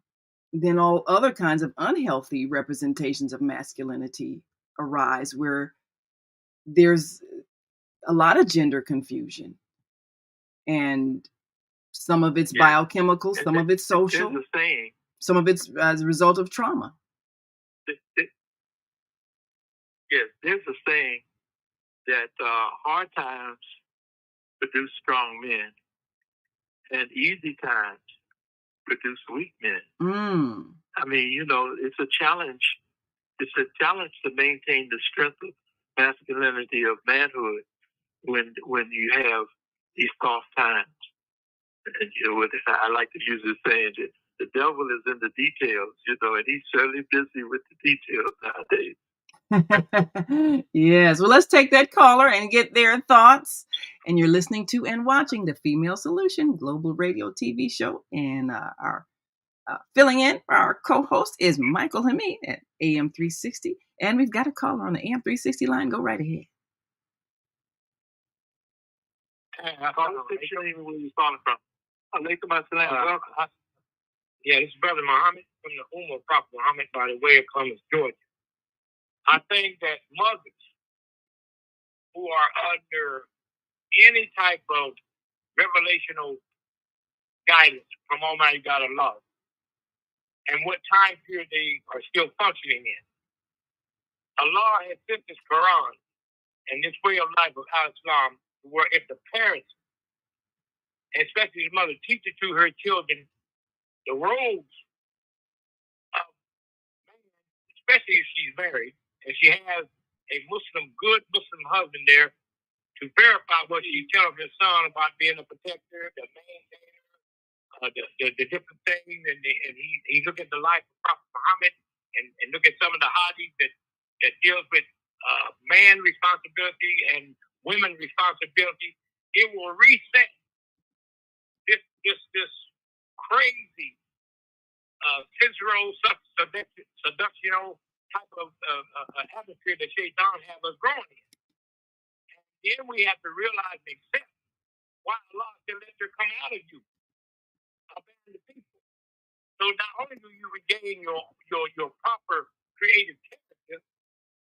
then all other kinds of unhealthy representations of masculinity arise, where there's a lot of gender confusion, and some of it's biochemical, some of it's social, some of it's as a result of trauma. Yes, there's a saying that hard times produce strong men, and easy times produce weak men. I mean, you know, it's a challenge. It's a challenge to maintain the strength of masculinity, of manhood, when you have these soft times. And you know, I like to use this saying that the devil is in the details, you know, and he's certainly busy with the details nowadays. Yes. Well, let's take that caller and get their thoughts. And you're listening to and watching the Female Solution Global Radio TV show. And our filling in for our co-host is Michael Hamid at AM 360. And we've got a caller on the AM 360 line. Go right ahead. Where you calling from? Yeah, this is Brother Muhammad from the Ummah Prophet Muhammad by the way of Columbus, Georgia. I think that mothers who are under any type of revelational guidance from Almighty God of love and what time period they are still functioning in. Allah has sent this Quran and this way of life of Islam where if the parents, especially the mother, teach it to her children, the roles of man, especially if she's married and she has a good Muslim husband there to verify what she's telling her son about being a protector, the maintainer, the different things, and he look at the life of Prophet Muhammad and look at some of the hadiths that deals with man responsibility and women responsibility. It will reset this crazy sensual seductional type of atmosphere that Shaitan have us growing in. And then we have to realize and accept why Allah said let her come out of you, abandon the people. So not only do you regain your proper creative character,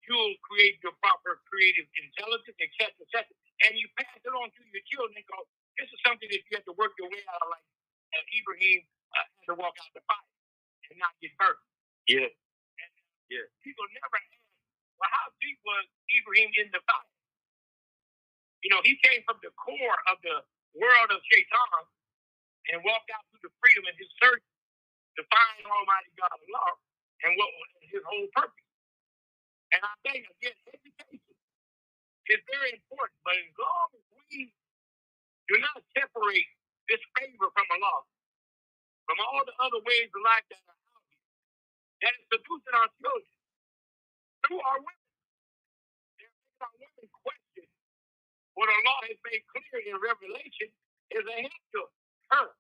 you'll create your proper creative intelligence, etc., and you pass it on to your children and go, this is something that you have to work your way out of, like Ibrahim had to walk out the fire and not get burnt. Yeah. And people never ask, well, how deep was Ibrahim in the fire? You know, he came from the core of the world of Shaitan and walked out through the freedom in his search to find Almighty God Allah and what was his whole purpose. And I think, again, education is very important, but as long as we do not separate this favor from Allah, from all the other ways of life that are out here, that is seducing our children through our women. They're making our women question what Allah has made clear in Revelation is a hint to her.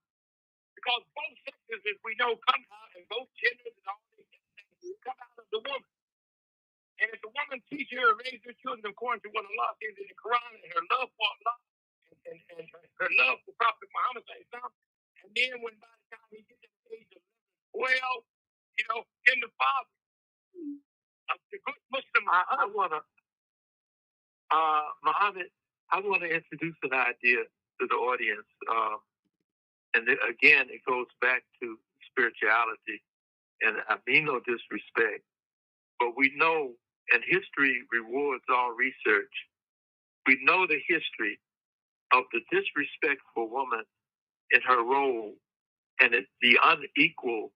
Because both sexes, as we know, come out, and both genders and all these things come out of the woman. And if the woman teaches her and raises her children according to what Allah says in the Quran and her love for Allah and her love for Prophet Muhammad, and then when by the time he gets to the age of 12, you know, then the father of the good Muslim, Muhammad, I want to introduce an idea to the audience. And again, it goes back to spirituality. And I mean no disrespect, but we know, and history rewards all research, we know the history of the disrespectful woman in her role and the unequal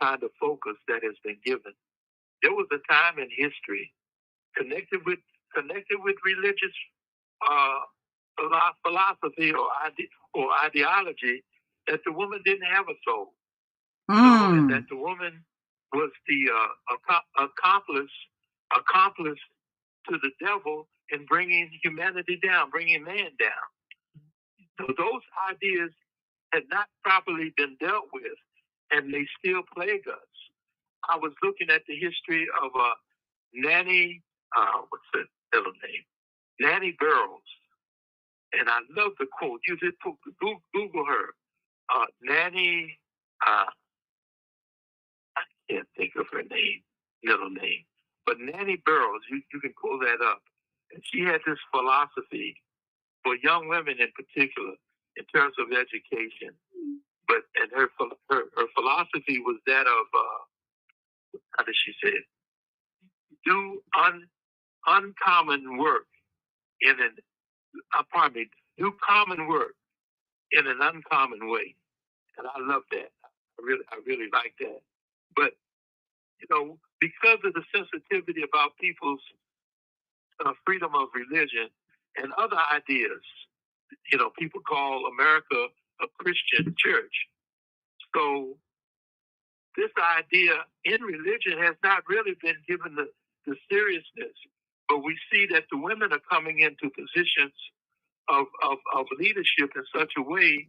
kind of focus that has been given. There was a time in history connected with religious philosophy or ideology that the woman didn't have a soul. And that the woman was the accomplice to the devil in bringing humanity down, bringing man down. So those ideas had not properly been dealt with, and they still plague us. I was looking at the history of Nanny, what's the middle name? Nanny Burroughs. And I love the quote. You just Google her. Nanny, I can't think of her middle name. But Nanny Burroughs, you can pull that up. And she had this philosophy for young women in particular in terms of education. And her philosophy was that of, how did she say it? Do uncommon work do common work in an uncommon way. And I love that. I really like that. But, you know, because of the sensitivity about people's freedom of religion and other ideas, you know, people call America a Christian church. So this idea in religion has not really been given the seriousness. But we see that the women are coming into positions of leadership in such a way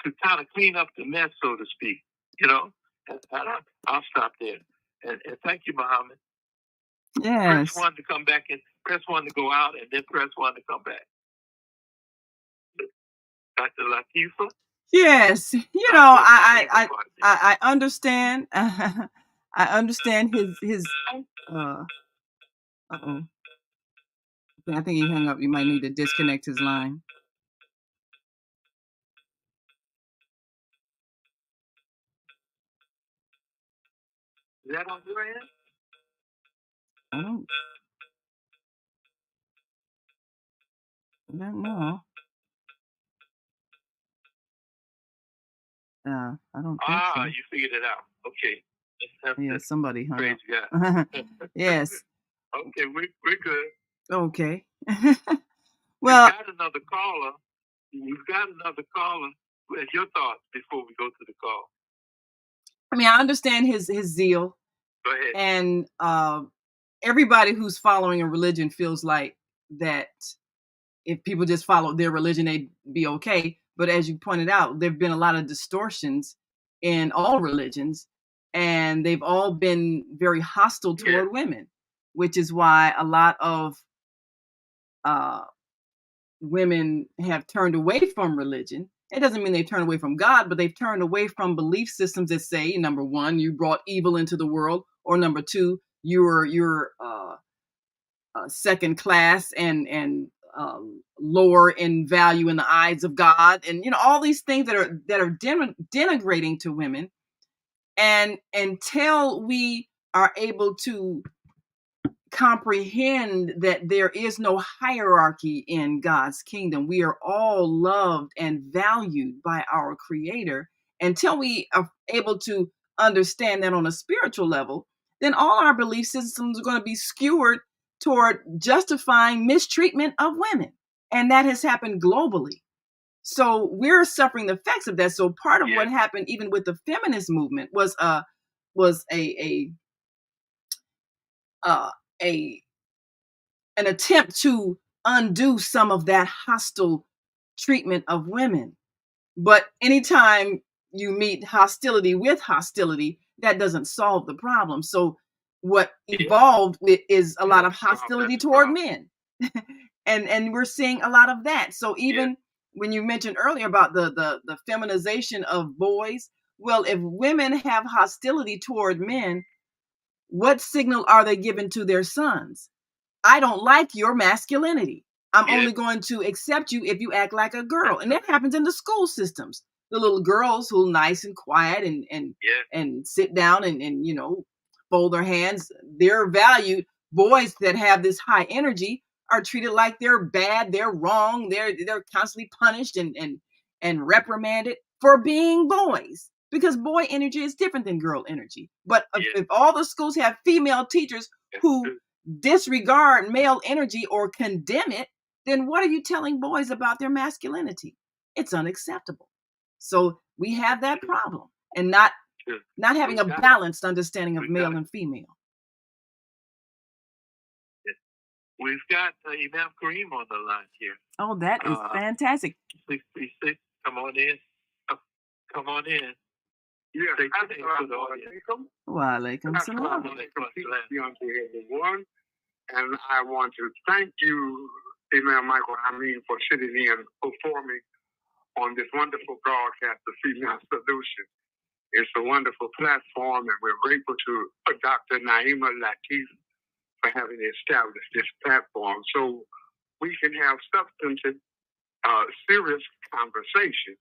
to kind of clean up the mess, so to speak. You know, and I'll stop there. And thank you, Muhammad. Yes. Press 1 to come back and press 1 to go out, and then press 1 to come back. Dr. Latifa? Yes. You know, I understand. I understand his uh-oh. I think he hung up. You might need to disconnect his line. Is that on your end? I don't know. I don't think so. You figured it out. Okay. Yeah, somebody hung Praise up. God. Yes. Okay, we're good. Okay. Well, we've got another caller. Your thoughts before we go to the call. I mean, I understand his zeal. Go ahead. And everybody who's following a religion feels like that if people just follow their religion, they'd be okay. But as you pointed out, there have been a lot of distortions in all religions, and they've all been very hostile toward women, which is why a lot of women have turned away from religion. It doesn't mean they've turned away from God, but they've turned away from belief systems that say, number one, you brought evil into the world, or number two, you're second class and lower in value in the eyes of God, and all these things that are denigrating to women. And until we are able to comprehend that there is no hierarchy in God's kingdom, we are all loved and valued by our Creator. Until we are able to understand that on a spiritual level, then all our belief systems are going to be skewered toward justifying mistreatment of women. And that has happened globally. So we're suffering the effects of that. So part of what happened even with the feminist movement was an attempt to undo some of that hostile treatment of women. But anytime you meet hostility with hostility, that doesn't solve the problem. So what evolved is a lot of hostility toward men. and we're seeing a lot of that. So even when you mentioned earlier about the feminization of boys, well, if women have hostility toward men, what signal are they giving to their sons? I don't like your masculinity. I'm only going to accept you if you act like a girl. And that happens in the school systems. The little girls who are nice and quiet and sit down and fold their hands, they're valued. Boys that have this high energy are treated like they're bad, they're wrong, they're constantly punished and reprimanded for being boys, because boy energy is different than girl energy. But if all the schools have female teachers who disregard male energy or condemn it, then what are you telling boys about their masculinity? It's unacceptable. So we have that problem, and not having a balanced understanding of male and female. We've got Imam Kareem on the line here. Oh, that is fantastic. 636, come on in. Come on in. Yes, Wa alaikum salam. Everyone. And I want to thank you, Imam Michael Hameen, for sitting in before me on this wonderful broadcast, The Female Solution. It's a wonderful platform, and we're grateful to Dr. Naima Latif for having established this platform so we can have substantive, serious conversation.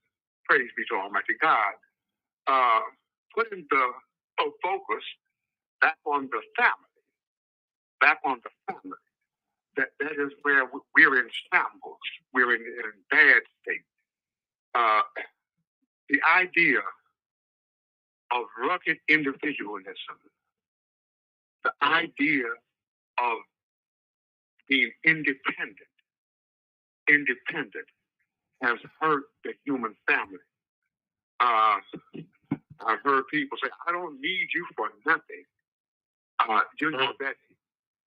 Praise be to Almighty God. Putting the focus back on the family. That is where we're in shambles. We're in bad state. The idea of rugged individualism, the idea of being independent has hurt the human family. I've heard people say, I don't need you for nothing. You know that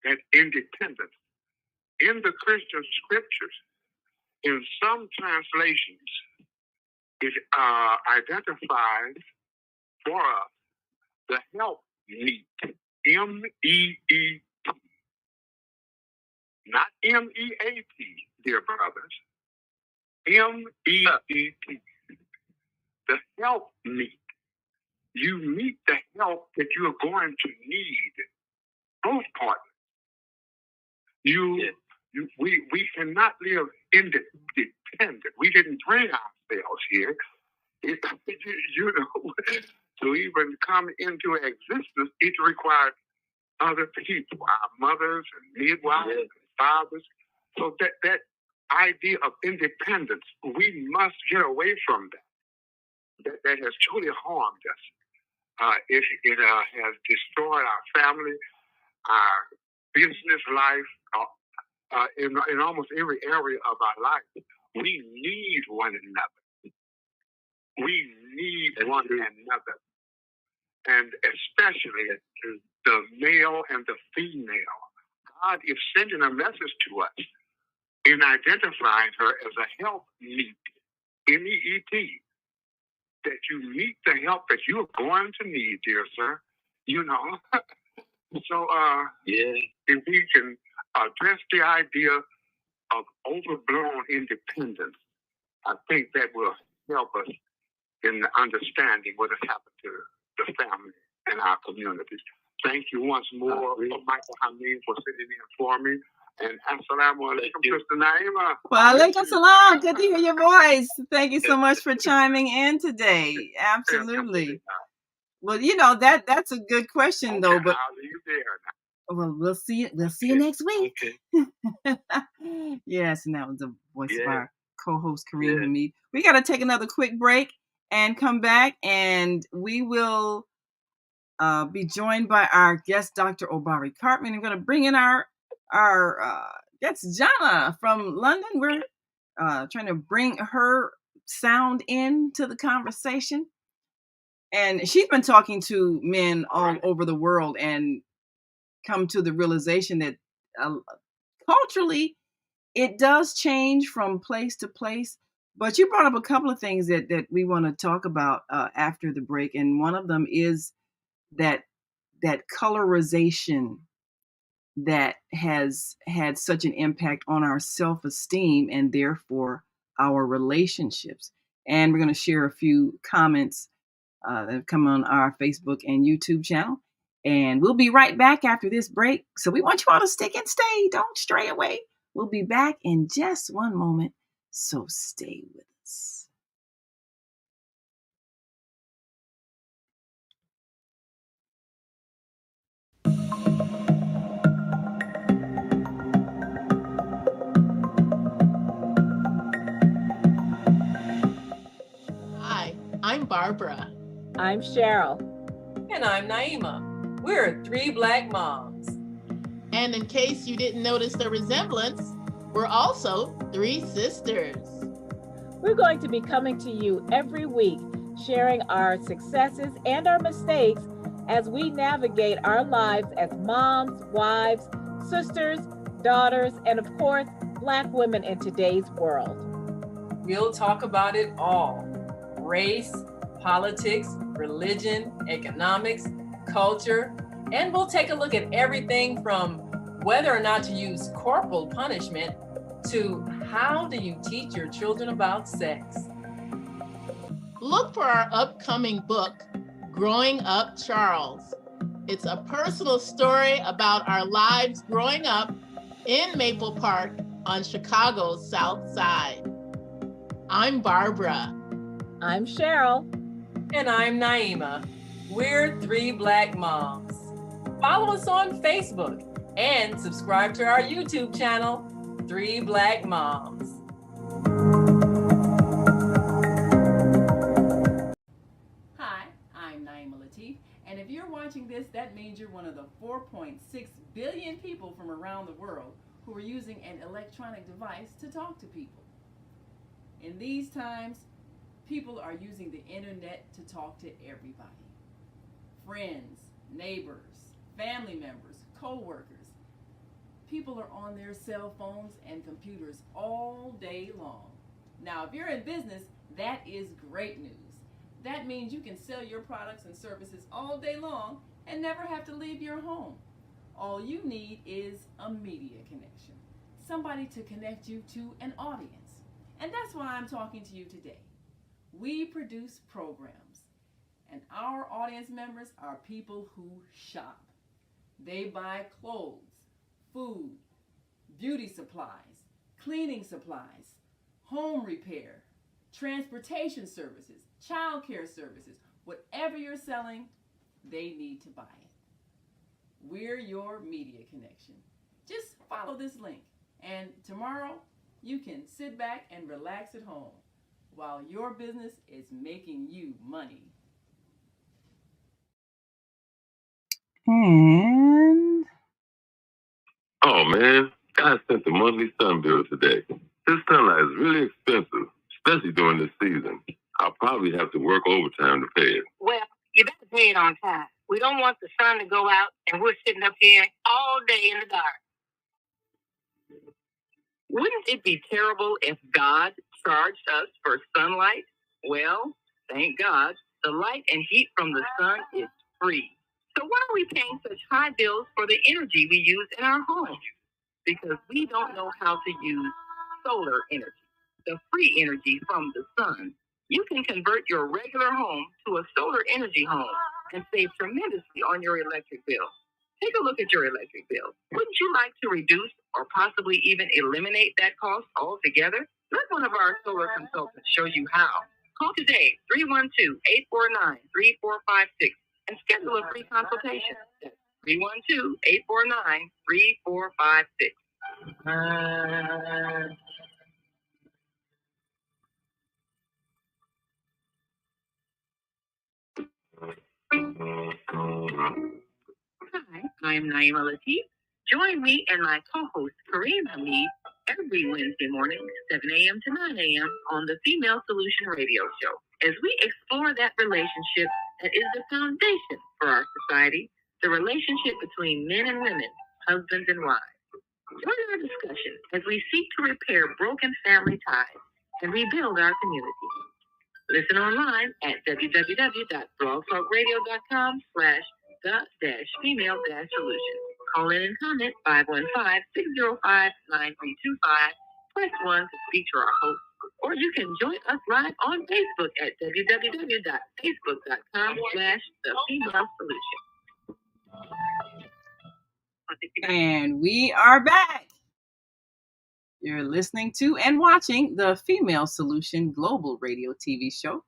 that independence. In the Christian scriptures, in some translations, it identifies for us the help meet, M-E-E-T, not M-E-A-T, dear brothers, M-E-E-T, the help meet. You meet the help that you are going to need, both partners. We cannot live independent. We didn't bring ourselves here. To even come into existence, it required other people, our mothers and midwives and fathers. So that idea of independence, we must get away from that. That has truly harmed us. It has destroyed our family, our business life, in almost every area of our life. We need one another. We need one another. And especially the male and the female. God is sending a message to us in identifying her as a help meet, M-E-E-T, that you meet the help that you're going to need, dear sir. So if we can address the idea of overblown independence, I think that will help us in understanding what has happened to the family and our communities. Thank you once more, Michael Hameen, for sitting in for me. And assalamu alaikum, Sister Naima. Wa alaikum salam. Good to hear your voice. Thank you so much for chiming in today. Absolutely. Well, that's a good question, though. But I'll leave there now. well, we'll see you next week. Okay. Yes, and that was the voice of our co-host Kareem Hamid. We got to take another quick break and come back, and we will be joined by our guest, Dr. Obari Cartman. We're going to bring in our guest, Zhana from London. We're trying to bring her sound into the conversation. And she's been talking to men all over the world and come to the realization that culturally, it does change from place to place. But you brought up a couple of things that we want to talk about after the break. And one of them is that colorization that has had such an impact on our self-esteem and therefore our relationships. And we're going to share a few comments that have come on our Facebook and YouTube channel. And we'll be right back after this break. So we want you all to stick and stay. Don't stray away. We'll be back in just one moment. So stay with us. Hi, I'm Barbara. I'm Cheryl. And I'm Naima. We're 3 Black moms. And in case you didn't notice the resemblance, we're also 3 sisters. We're going to be coming to you every week, sharing our successes and our mistakes as we navigate our lives as moms, wives, sisters, daughters, and of course, Black women in today's world. We'll talk about it all: race, politics, religion, economics, culture, and we'll take a look at everything from whether or not to use corporal punishment to how do you teach your children about sex. Look for our upcoming book, Growing Up Charles. It's a personal story about our lives growing up in Maple Park on Chicago's South Side. I'm Barbara. I'm Cheryl. And I'm Naima. We're 3 Black moms. Follow us on Facebook and subscribe to our YouTube channel, 3 Black Moms. Hi, I'm Naima Latif, and if you're watching this, that means you're one of the 4.6 billion people from around the world who are using an electronic device to talk to people. In these times, people are using the internet to talk to everybody. Friends, neighbors, family members, co-workers. people are on their cell phones and computers all day long. Now, if you're in business, that is great news. That means you can sell your products and services all day long and never have to leave your home. All you need is a media connection, somebody to connect you to an audience. And that's why I'm talking to you today. We produce programs, and our audience members are people who shop. They buy clothes, food, beauty supplies, cleaning supplies, home repair, transportation services, child care services. Whatever you're selling, they need to buy it. We're your media connection. Just follow this link, and tomorrow you can sit back and relax at home while your business is making you money. And oh man, I sent the monthly sun bill today. This sunlight is really expensive, especially during this season. I'll probably have to work overtime to pay it. Well, you better pay it on time. We don't want the sun to go out and we're sitting up here all day in the dark. Wouldn't it be terrible if God charged us for sunlight? Well, thank God, the light and heat from the sun is free. So why are we paying such high bills for the energy we use in our homes? Because we don't know how to use solar energy, the free energy from the sun. You can convert your regular home to a solar energy home and save tremendously on your electric bill. Take a look at your electric bill. Wouldn't you like to reduce or possibly even eliminate that cost altogether? Let one of our solar consultants show you how. Call today, 312-849-3456, and schedule a free consultation. That's 312-849-3456. Hi, I'm Naima Latif. Join me and my co-host Kareem Hamid every Wednesday morning, 7 a.m. to 9 a.m. on the Female Solution Radio Show, as we explore that relationship that is the foundation for our society, the relationship between men and women, husbands and wives. Join our discussion as we seek to repair broken family ties and rebuild our community. Listen online at www.blogtalkradio.com/the-female-solution. Call in and comment 515-605-9325. Press 1 to speak to our host. Or you can join us live on Facebook at www.facebook.com/the-female-solution. And we are back. You're listening to and watching the Female Solution Global Radio TV show.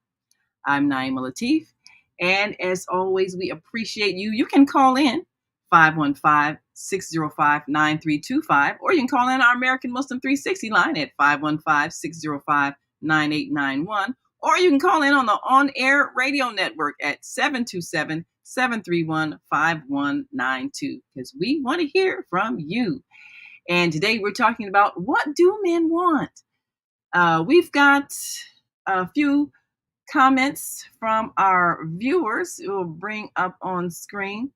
I'm Naima Latif. And as always, we appreciate you. You can call in 515-605-9325, or you can call in our American Muslim 360 line at 515-605-9891, or you can call in on the on-air radio network at 727-731-5192, because we want to hear from you. And today we're talking about, what do men want? We've got a few comments from our viewers we'll bring up on screen.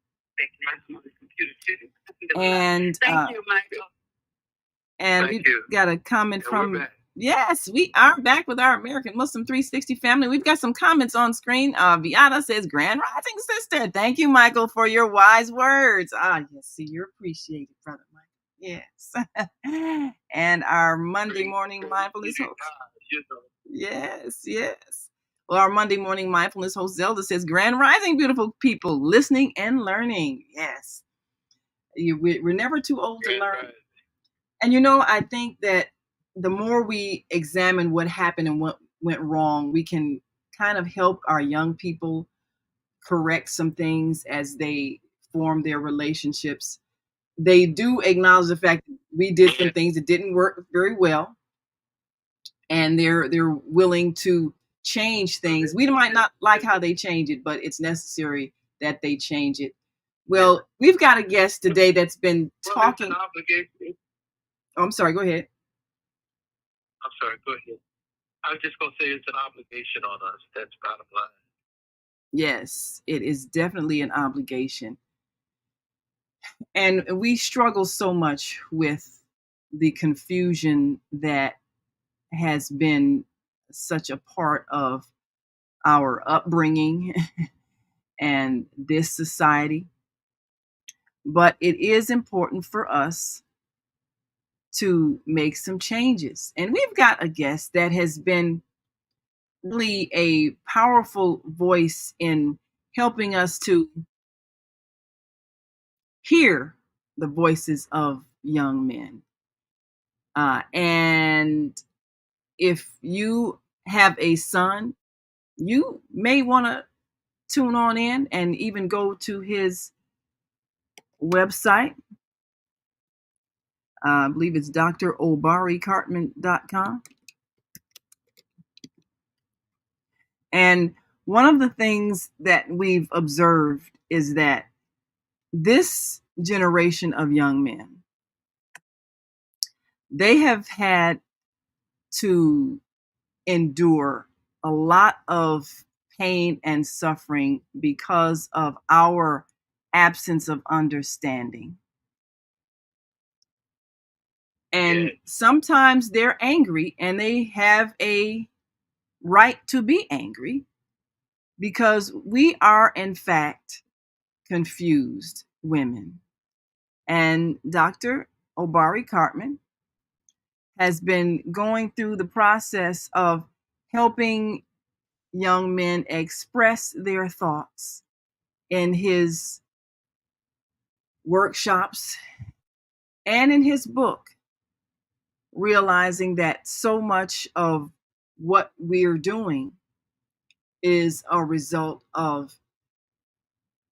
And Thank you, Michael. And we've got a comment from, yes, we are back with our American Muslim 360 family. We've got some comments on screen. Viana says, Grand Rising Sister. Thank you, Michael, for your wise words. Yes, see, you're appreciated, brother Michael. Yes. And our Monday morning mindfulness host. Yes. Well, our Monday morning mindfulness host, Zelda, says, Grand Rising, beautiful people, listening and learning. Yes. We're never too old to learn. Right. And, I think that the more we examine what happened and what went wrong, we can kind of help our young people correct some things as they form their relationships. They do acknowledge the fact that we did some things that didn't work very well, and they're willing to change things. We might not like how they change it, but it's necessary that they change it. Well, we've got a guest today that's been talking. Oh, I'm sorry. Go ahead. I'm sorry. Go ahead. I was just going to say it's an obligation on us. That's bottom line. Yes, it is definitely an obligation. And we struggle so much with the confusion that has been such a part of our upbringing and this society. But it is important for us to make some changes. And we've got a guest that has been really a powerful voice in helping us to hear the voices of young men. And if you have a son, you may want to tune on in and even go to his website. I believe it's drobaricartman.com. And one of the things that we've observed is that this generation of young men, they have had to endure a lot of pain and suffering because of our absence of understanding. And sometimes they're angry, and they have a right to be angry because we are, in fact, confused women. And Dr. Obari Cartman has been going through the process of helping young men express their thoughts in his workshops and in his book, realizing that so much of what we're doing is a result of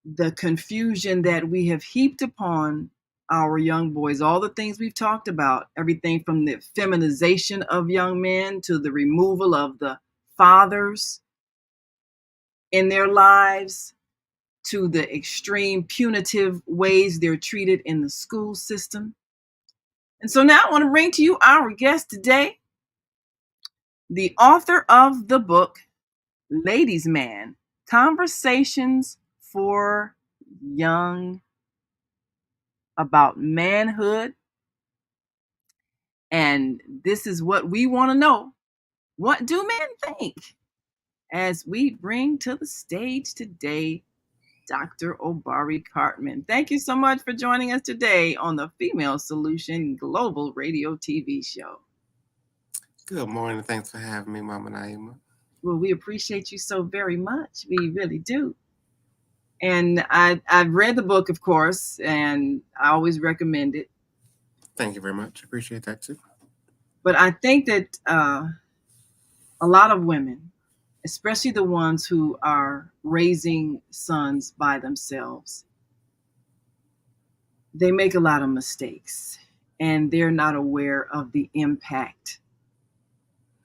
the confusion that we have heaped upon our young boys. All the things we've talked about, everything from the feminization of young men to the removal of the fathers in their lives, to the extreme punitive ways they're treated in the school system. And so now I want to bring to you our guest today, the author of the book, Ladies' Man, Conversations for Young about manhood. And this is what we want to know. What do men think? As we bring to the stage today, Dr. Obari Cartman. Thank you so much for joining us today on the Female Solution Global Radio TV show. Good morning. Thanks for having me, Mama Naima. Well, we appreciate you so very much. We really do. And I've read the book, of course, and I always recommend it. Thank you very much. Appreciate that too. But I think that a lot of women, especially the ones who are raising sons by themselves, they make a lot of mistakes, and they're not aware of the impact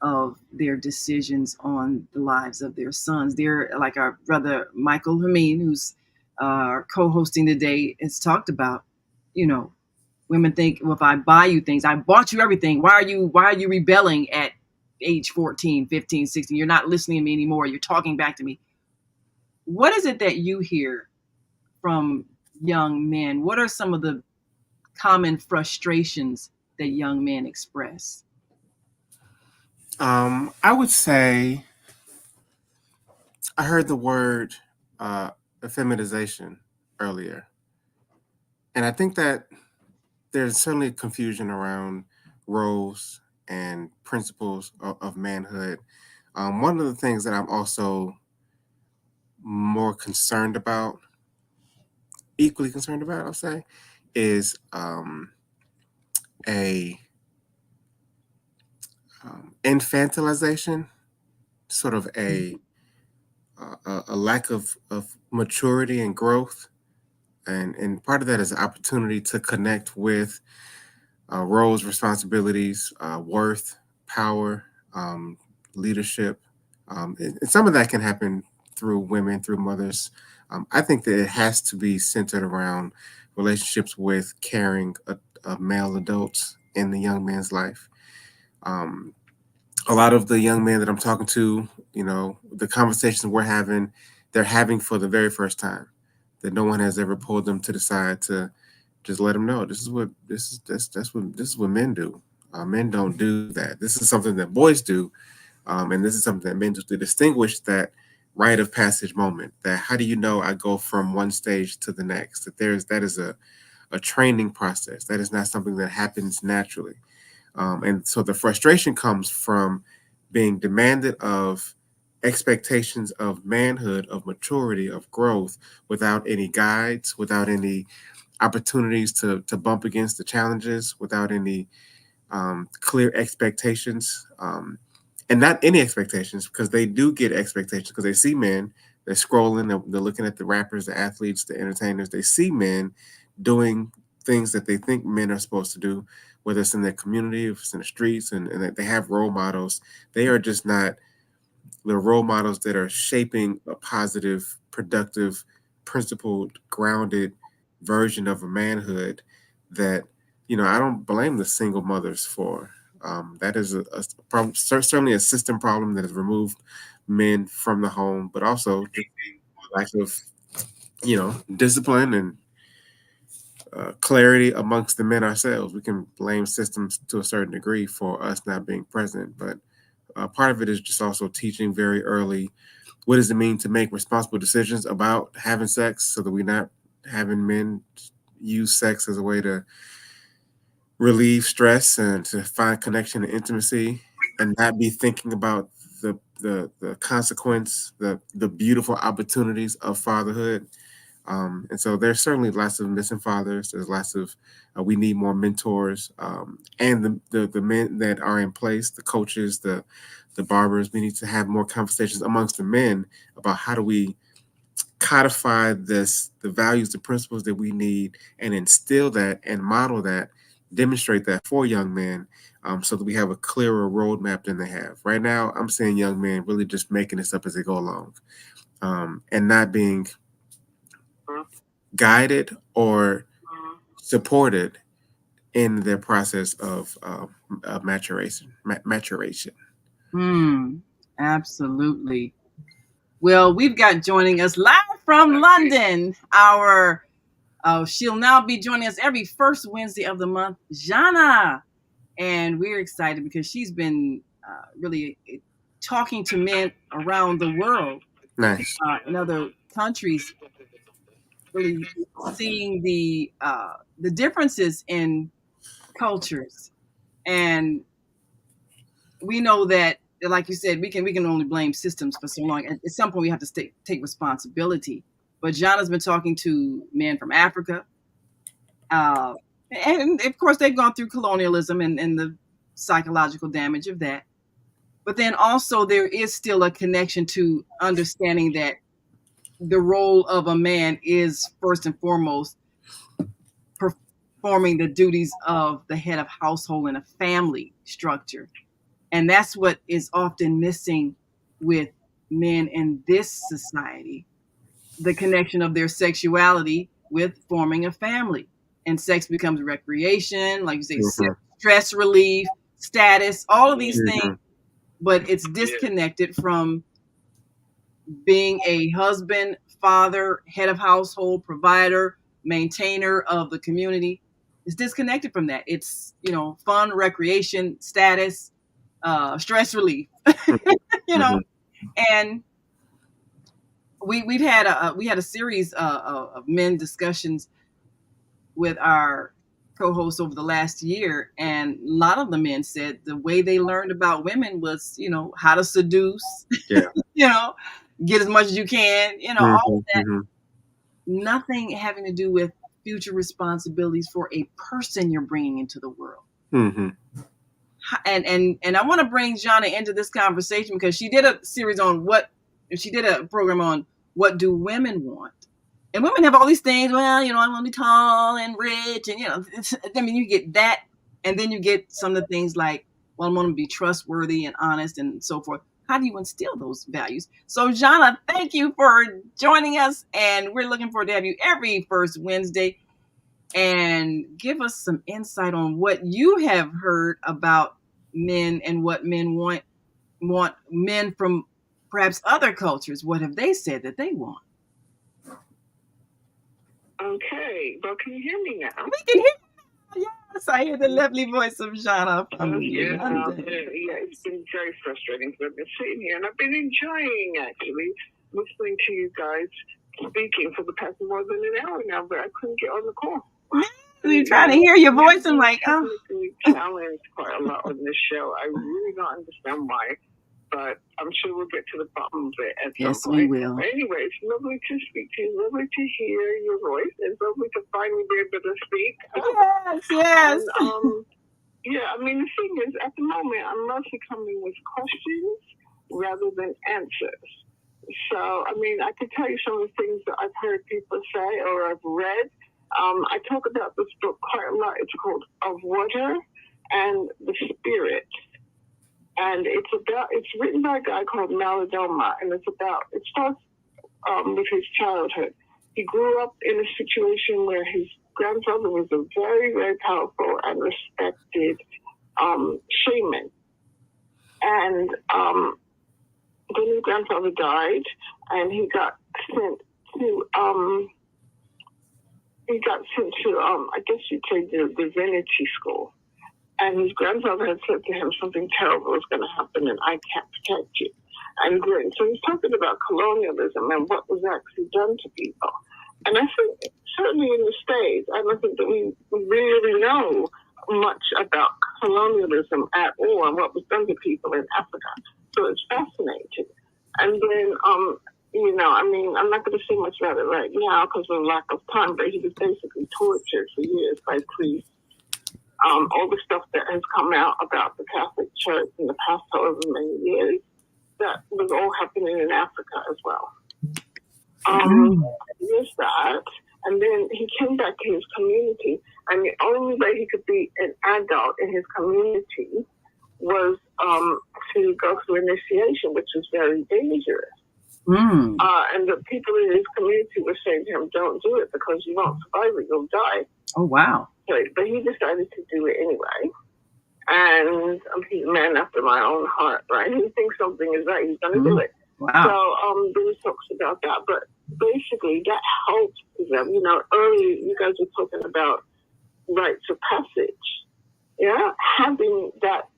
of their decisions on the lives of their sons. They're like our brother Michael Hameen, who's co-hosting today, has talked about, women think, well, if I buy you things, I bought you everything. Why are you rebelling at age 14, 15, 16? You're not listening to me anymore. You're talking back to me. What is it that you hear from young men? What are some of the common frustrations that young men express? I would say I heard the word feminization earlier. And I think that there's certainly confusion around roles and principles of manhood. One of the things that I'm also equally concerned about, I'll say, is a infantilization, sort of a lack of maturity and growth. And part of that is an opportunity to connect with roles, responsibilities, worth, power, leadership. And some of that can happen through women, through mothers. I think that it has to be centered around relationships with caring male adults in the young man's life. A lot of the young men that I'm talking to, the conversations we're having, they're having for the very first time. that no one has ever pulled them to the side to just let them know this is what men do. Men don't do that. This is something that boys do, and this is something that men do to distinguish that rite of passage moment. That how do you know I go from one stage to the next? That is a training process. That is not something that happens naturally. And so the frustration comes from being demanded of expectations of manhood, of maturity, of growth, without any guides, without any opportunities to bump against the challenges, without any clear expectations, and not any expectations, because they do get expectations because they see men, they're scrolling, they're looking at the rappers, the athletes, the entertainers, they see men doing things that they think men are supposed to do, whether it's in their community, if it's in the streets, and they have role models. They are just not the role models that are shaping a positive, productive, principled, grounded version of a manhood that, I don't blame the single mothers for. That is a problem, certainly a system problem that has removed men from the home, but also just a lack of, discipline and clarity amongst the men ourselves. We can blame systems to a certain degree for us not being present, but part of it is just also teaching very early what does it mean to make responsible decisions about having sex, so that we're not having men use sex as a way to relieve stress and to find connection and intimacy, and not be thinking about the consequence, the beautiful opportunities of fatherhood. And so there's certainly lots of missing fathers. There's lots of we need more mentors, and the men that are in place, the coaches, the barbers. We need to have more conversations amongst the men about how do we codify the values, the principles that we need, and instill that and model that, demonstrate that for young men, so that we have a clearer roadmap than they have right now. I'm seeing young men really just making this up as they go along, and not being guided or supported in their process of maturation. Absolutely. Well, we've got joining us live from London, she'll now be joining us every first Wednesday of the month, Zhana. And we're excited because she's been really talking to men around the world, nice, in other countries, really seeing the differences in cultures. And we know that, like you said, we can only blame systems for so long. At some point, we have to take responsibility. But Zhana's been talking to men from Africa, and of course, they've gone through colonialism and the psychological damage of that. But then also, there is still a connection to understanding that the role of a man is first and foremost performing the duties of the head of household in a family structure. And that's what is often missing with men in this society, the connection of their sexuality with forming a family. And sex becomes recreation, like you say, stress relief, status, all of these things, but it's disconnected from being a husband, father, head of household, provider, maintainer of the community. It's disconnected from that. It's, fun, recreation, status, stress relief, and we had a series of men discussions with our co-hosts over the last year, and a lot of the men said the way they learned about women was, how to seduce, get as much as you can, all of that. Nothing having to do with future responsibilities for a person you're bringing into the world. And I want to bring Zhana into this conversation because she did a series on she did a program on what do women want. And women have all these things. Well, I want to be tall and rich, and you get that, and then you get some of the things like, well, I want to be trustworthy and honest and so forth. How do you instill those values? So, Zhana, thank you for joining us, and we're looking forward to have you every first Wednesday. And give us some insight on what you have heard about men and what men want men from perhaps other cultures. What have they said that they want? Okay, well, can you hear me now? We can hear you. Yes, I hear the lovely voice of Zhana from London. It's been very frustrating because I've been sitting here and I've been enjoying actually listening to you guys speaking for the past more than an hour now, but I couldn't get on the call. We're trying to hear your voice. I'm like, oh. Technically challenged quite a lot on this show. I really don't understand why, but I'm sure we'll get to the bottom of it at some point. Yes, we will. But anyway, it's lovely to speak to you, lovely to hear your voice. It's lovely to finally be able to speak. Yes. And, yeah, I mean, the thing is, at the moment, I'm mostly coming with questions rather than answers. So, I mean, I could tell you some of the things that I've heard people say or I've read. I talk about this book quite a lot. It's called Of Water and the Spirit. And it's written by a guy called Maladoma, and it starts with his childhood. He grew up in a situation where his grandfather was a very, very powerful and respected shaman. And then his grandfather died, and he got sent to I guess you'd say the divinity school. And his grandfather had said to him something terrible was going to happen, and I can't protect you. And so he's talking about colonialism and what was actually done to people. And I think certainly in the States, I don't think that we really know much about colonialism at all and what was done to people in Africa. So it's fascinating. And then, I mean, I'm not going to say much about it right now because of lack of time, but he was basically tortured for years by priests. All the stuff that has come out about the Catholic Church in the past however many years, that was all happening in Africa as well. There's that. And then he came back to his community, and the only way he could be an adult in his community was to go through initiation, which was very dangerous. And the people in his community were saying to him, don't do it because you won't survive it, you'll die. Oh, wow. But he decided to do it anyway. And he's a man after my own heart, right? He thinks something is right, he's going to do it. Wow. So there was talks about that. But basically, that helped them. Earlier you guys were talking about rites of passage. Yeah? Having that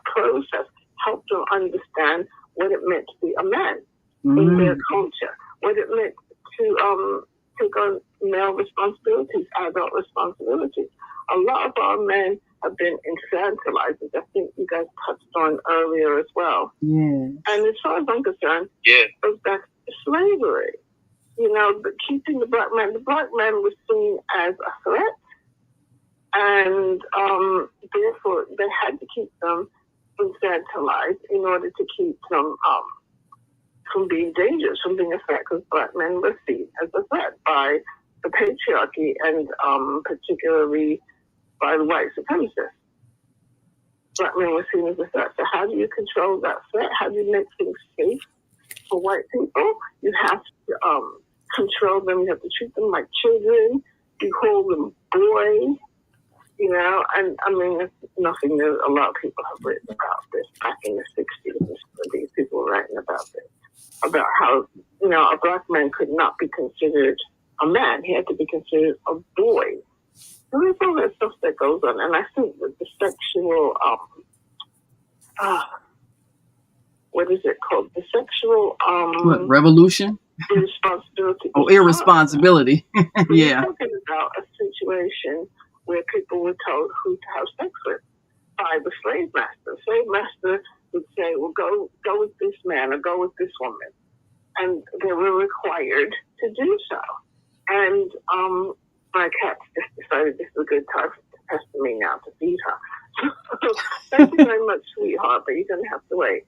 process helped them understand what it meant to be a man in their culture, what it meant to take on male responsibilities, adult responsibilities. A lot of our men have been infantilized, as I think you guys touched on earlier as well. Yeah. And as far as I'm concerned, that's slavery. But keeping the black man was seen as a threat, and therefore they had to keep them infantilized in order to keep them from being dangerous, from being a threat, because black men were seen as a threat by the patriarchy and particularly by the white supremacists. Black men were seen as a threat. So how do you control that threat? How do you make things safe for white people? You have to control them. You have to treat them like children. You call them boys. And I mean, it's nothing new. A lot of people have written about this back in the 60s and 70s. People were writing about this, about how, a black man could not be considered a man. He had to be considered a boy. So there's all that stuff that goes on. And I think that the sexual, what is it called? The sexual... revolution? Irresponsibility. Oh, irresponsibility. Yeah. We're talking about a situation where people were told who to have sex with by the slave master. The slave master would say, well, go with this man or go with this woman. And they were required to do so. And my cat just decided this is a good time to pester me now to feed her. Thank you very much, sweetheart, but you're going to have to wait.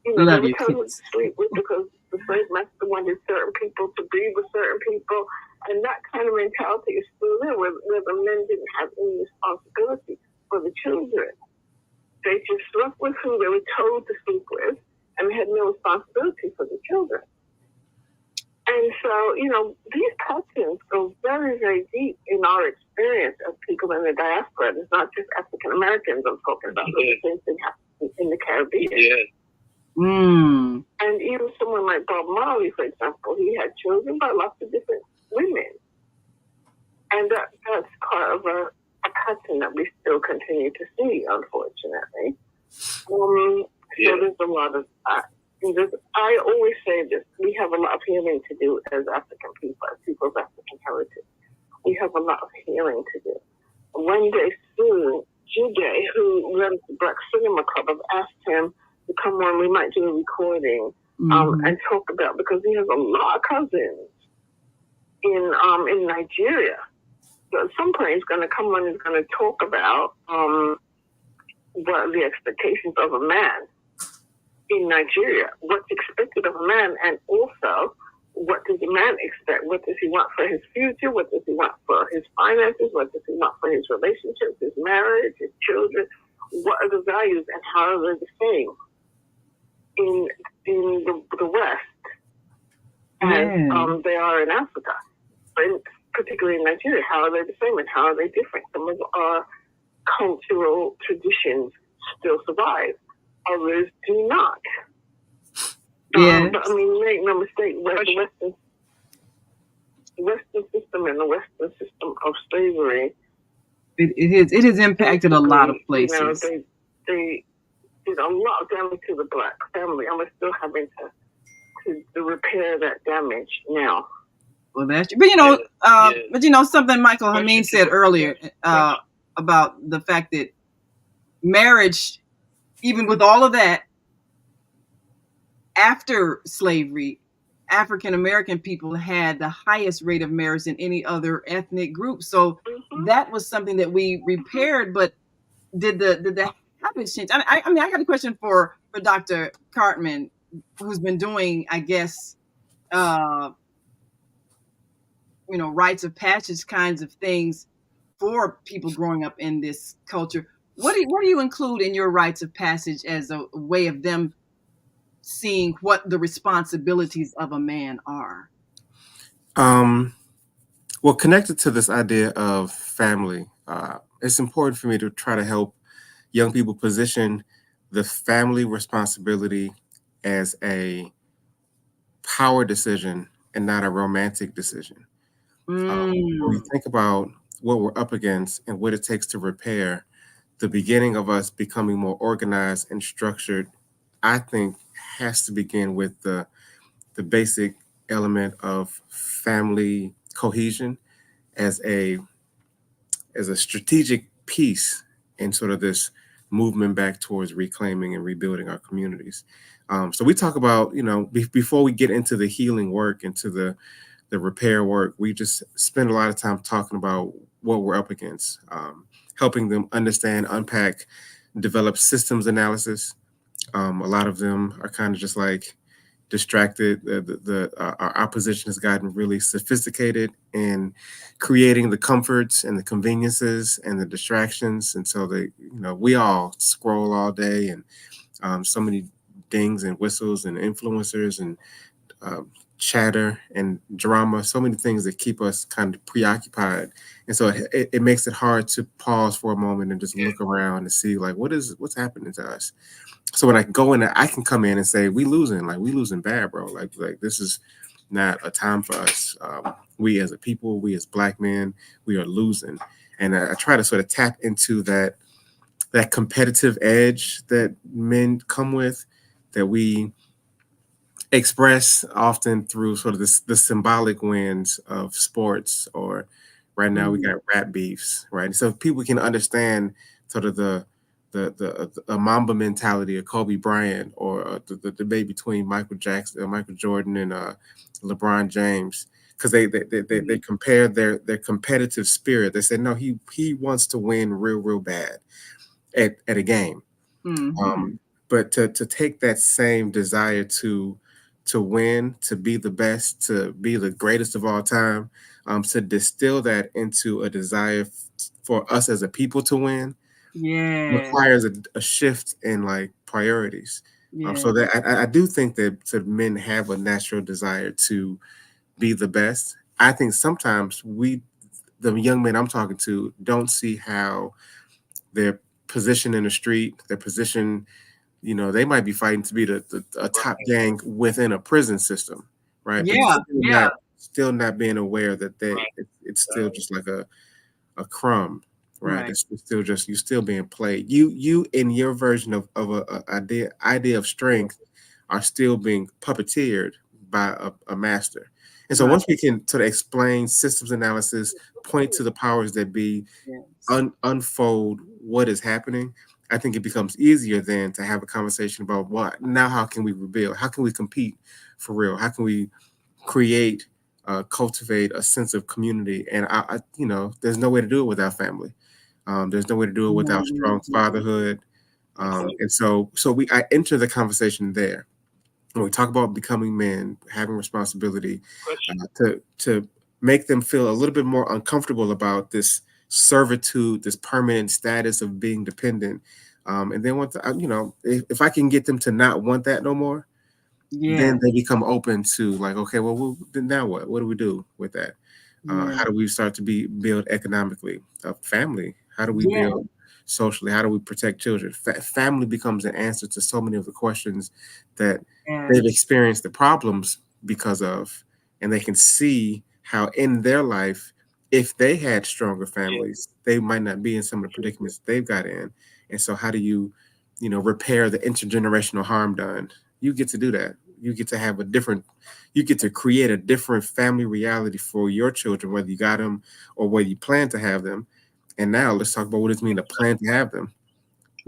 They were told to sleep with because the slave master wanted certain people to be with certain people. And that kind of mentality is still there, where the men didn't have any responsibility for the children. They just slept with who they were told to sleep with, and they had no responsibility for the children. And so, these patterns go very, very deep in our experience as people in the diaspora. It's not just African Americans I'm talking about, but the same thing happens in the Caribbean. Yes. Mm. And even someone like Bob Marley, for example, he had children by lots of different women. And that's part of a pattern that we still continue to see, unfortunately. So there's a lot of that. I always say this, we have a lot of healing to do as African people, as people of African heritage. We have a lot of healing to do. One day soon, Jude, who runs the Black Cinema Club, I've asked him to come on, we might do a recording and talk about, because he has a lot of cousins in Nigeria. So at some point he's going to come on, he's going to talk about what are the expectations of a man in Nigeria, what's expected of a man, and also what does a man expect? What does he want for his future? What does he want for his finances? What does he want for his relationships, his marriage, his children? What are the values and how are they the same in the West as they are in Africa? And particularly in Nigeria, how are they the same and how are they different? Some of our cultural traditions still survive, others do not. But I mean, make no mistake, the Western system and the Western system of slavery, it has impacted a lot of places. You know, they did a lot of damage to the Black family, and we're still having to repair that damage now. Well, that's, but you know, something Michael Hameen said earlier about the fact that marriage, even with all of that, after slavery, African American people had the highest rate of marriage than any other ethnic group. So that was something that we repaired. But did the habits change? I mean, I got a question for Dr. Cartman, who's been doing, I guess, you know, rites of passage kinds of things for people growing up in this culture. What do you include in your rites of passage as a way of them seeing what the responsibilities of a man are? Well, connected to this idea of family, it's important for me to try to help young people position the family responsibility as a power decision and not a romantic decision. When we think about what we're up against and what it takes to repair, the beginning of us becoming more organized and structured, I think, has to begin with the basic element of family cohesion as a strategic piece in sort of this movement back towards reclaiming and rebuilding our communities. So we talk about, you know, before we get into the healing work, into the repair work, we just spend a lot of time talking about what we're up against, helping them understand, unpack, develop systems analysis. A lot of them are kind of just like distracted. Our opposition has gotten really sophisticated in creating the comforts and the conveniences and the distractions, and so they, you know, we all scroll all day, and so many dings and whistles and influencers and chatter and drama, so many things that keep us kind of preoccupied, and so it makes it hard to pause for a moment and just look around and see like what's happening to us. So when I go in, I can come in and say, we losing bad, bro. Like this is not a time for us. We as a people, we as Black men, we are losing. And I try to sort of tap into that competitive edge that men come with, that we express often through sort of the symbolic wins of sports, or right now we got rap beefs, right? So people can understand sort of the Mamba mentality of Kobe Bryant, or the debate between Michael Jordan, and LeBron James, because they compare their competitive spirit. They said, no, he wants to win real bad at a game. But to take that same desire to win, to be the best, to be the greatest of all time, to distill that into a desire for us as a people to win, requires a shift in like priorities. So that I do think that men have a natural desire to be the best. I think sometimes the young men I'm talking to, don't see how their position in the street, their position You know, they might be fighting to be a top gang within a prison system, right? But Yeah. still not being aware that it's still just like a crumb, right? It's still just you still being played. You in your version of a idea of strength are still being puppeteered by a master. And so once we can sort of explain systems analysis, point to the powers that be, unfold what is happening, I think it becomes easier then to have a conversation about what now, how can we rebuild? How can we compete for real? How can we create, cultivate a sense of community? And I you know, there's no way to do it without family. There's no way to do it without strong fatherhood. And so I enter the conversation there. When we talk about becoming men, having responsibility, to make them feel a little bit more uncomfortable about this servitude, this permanent status of being dependent. And then you know, if I can get them to not want that no more, then they become open to like, okay, well, then now what? What do we do with that? How do we start to build economically? Family. How do we build socially? How do we protect children? Family becomes an answer to so many of the questions that they've experienced the problems because of, and they can see how in their life, if they had stronger families, they might not be in some of the predicaments they've got in. And so how do you know, repair the intergenerational harm done? You get to do that. You get to have you get to create a different family reality for your children, whether you got them or whether you plan to have them. And now let's talk about what does it mean to plan to have them.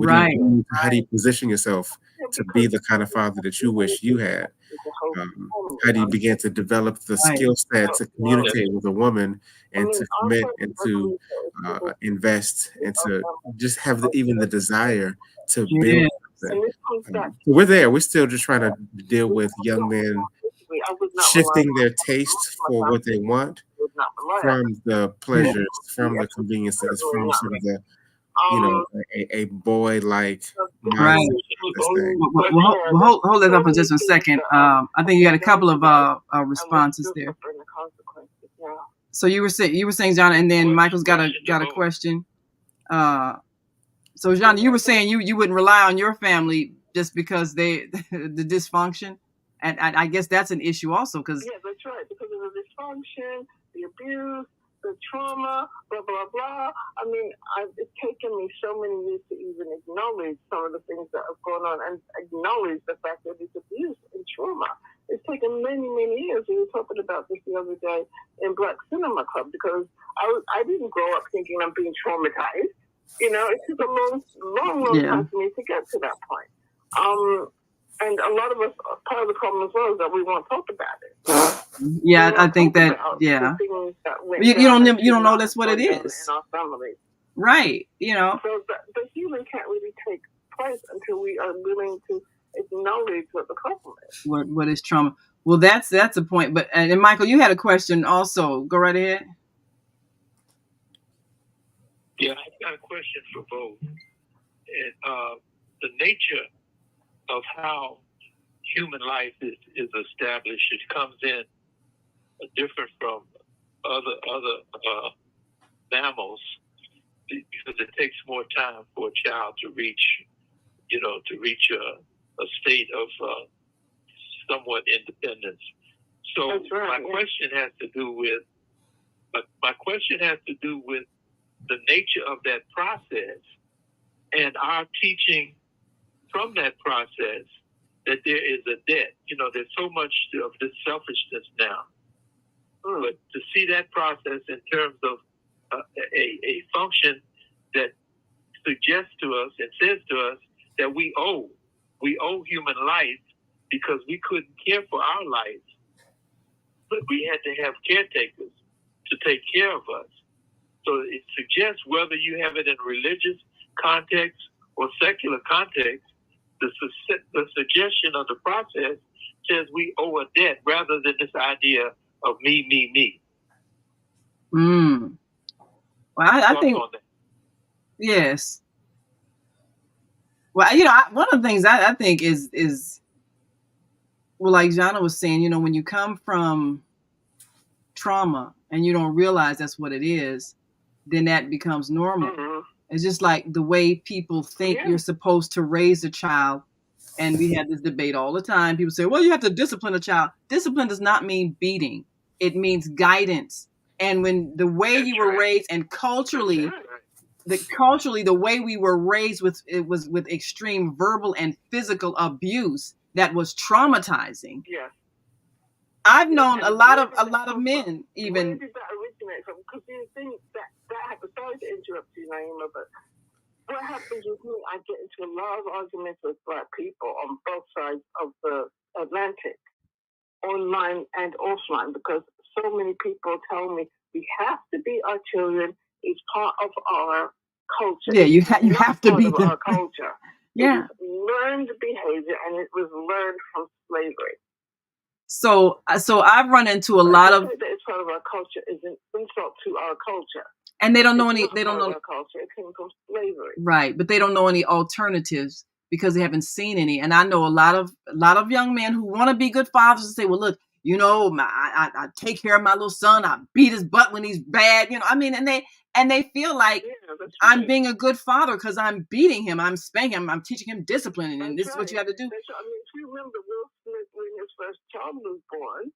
How do you position yourself to be the kind of father that you wish you had? How do you begin to develop the skill set to communicate with a woman and to commit and to invest and to just have even the desire to build something? We're there. We're still just trying to deal with young men shifting their taste for what they want from the pleasures, from the conveniences, from sort of the, you know, a boy-like mindset. Well, hold that up for just a second. I think you got a couple of responses there. So you were saying, Zhana, and then Michael's got a question. So Zhana, you were saying you wouldn't rely on your family just because the dysfunction, and I guess that's an issue also because that's right, because of the dysfunction, the abuse, the trauma, blah, blah, blah. I mean, it's taken me so many years to even acknowledge some of the things that have gone on and acknowledge the fact that it's abuse and trauma. It's taken many, many years. We were talking about this the other day in Black Cinema Club because I didn't grow up thinking I'm being traumatized. You know, it took a long time for me to get to that point. And a lot of us, part of the problem as well is that we won't talk about it. Yeah, I think that, you don't know that's what it is. In our families. Right, you know. So the healing can't really take place until we are willing to acknowledge what the problem is. What is trauma? Well, that's a point. But and Michael, you had a question also. Go right ahead. Yeah, I've got a question for both. The nature of how human life is established, it comes in different from other mammals because it takes more time for a child to reach a state of somewhat independence. So my question has to do with the nature of that process and our teaching from that process that there is a debt. You know, there's so much of this selfishness now. But to see that process in terms of a function that suggests to us and says to us that we owe human life because we couldn't care for our lives, but we had to have caretakers to take care of us. So it suggests, whether you have it in religious context or secular context, the suggestion of the process says we owe a debt rather than this idea of me. Well, I think, yes. Well, you know, one of the things I think is, well, like Zhana was saying, you know, when you come from trauma and you don't realize that's what it is, then that becomes normal. It's just like the way people think you're supposed to raise a child And we have this debate all the time. People say, well, you have to discipline a child. Discipline does not mean beating. It means guidance. And when the way you were raised and culturally, the way we were raised was with extreme verbal and physical abuse that was traumatizing. Yes. I've known a lot of men even. Where did that originate from? Because you think that happened. Sorry to interrupt you, Naima, but what happens with me, I get into a lot of arguments with Black people on both sides of the Atlantic, online and offline, because so many people tell me we have to beat our children. It's part of our culture. Yeah, you have to beat them. Our culture. Yeah. It is learned behavior, and it was learned from slavery. So I've run into a lot of. That it's part of our culture is an insult to our culture. And they don't know any. They don't know our culture. It came from slavery. Right, but they don't know any alternatives because they haven't seen any. And I know a lot of young men who want to be good fathers and say, "Well, look, you know, I take care of my little son. I beat his butt when he's bad." You know, I mean, and they feel like I'm being a good father because I'm beating him, I'm spanking him, I'm teaching him discipline, and this is what you have to do. I mean, if you remember Will Smith when his first child was born,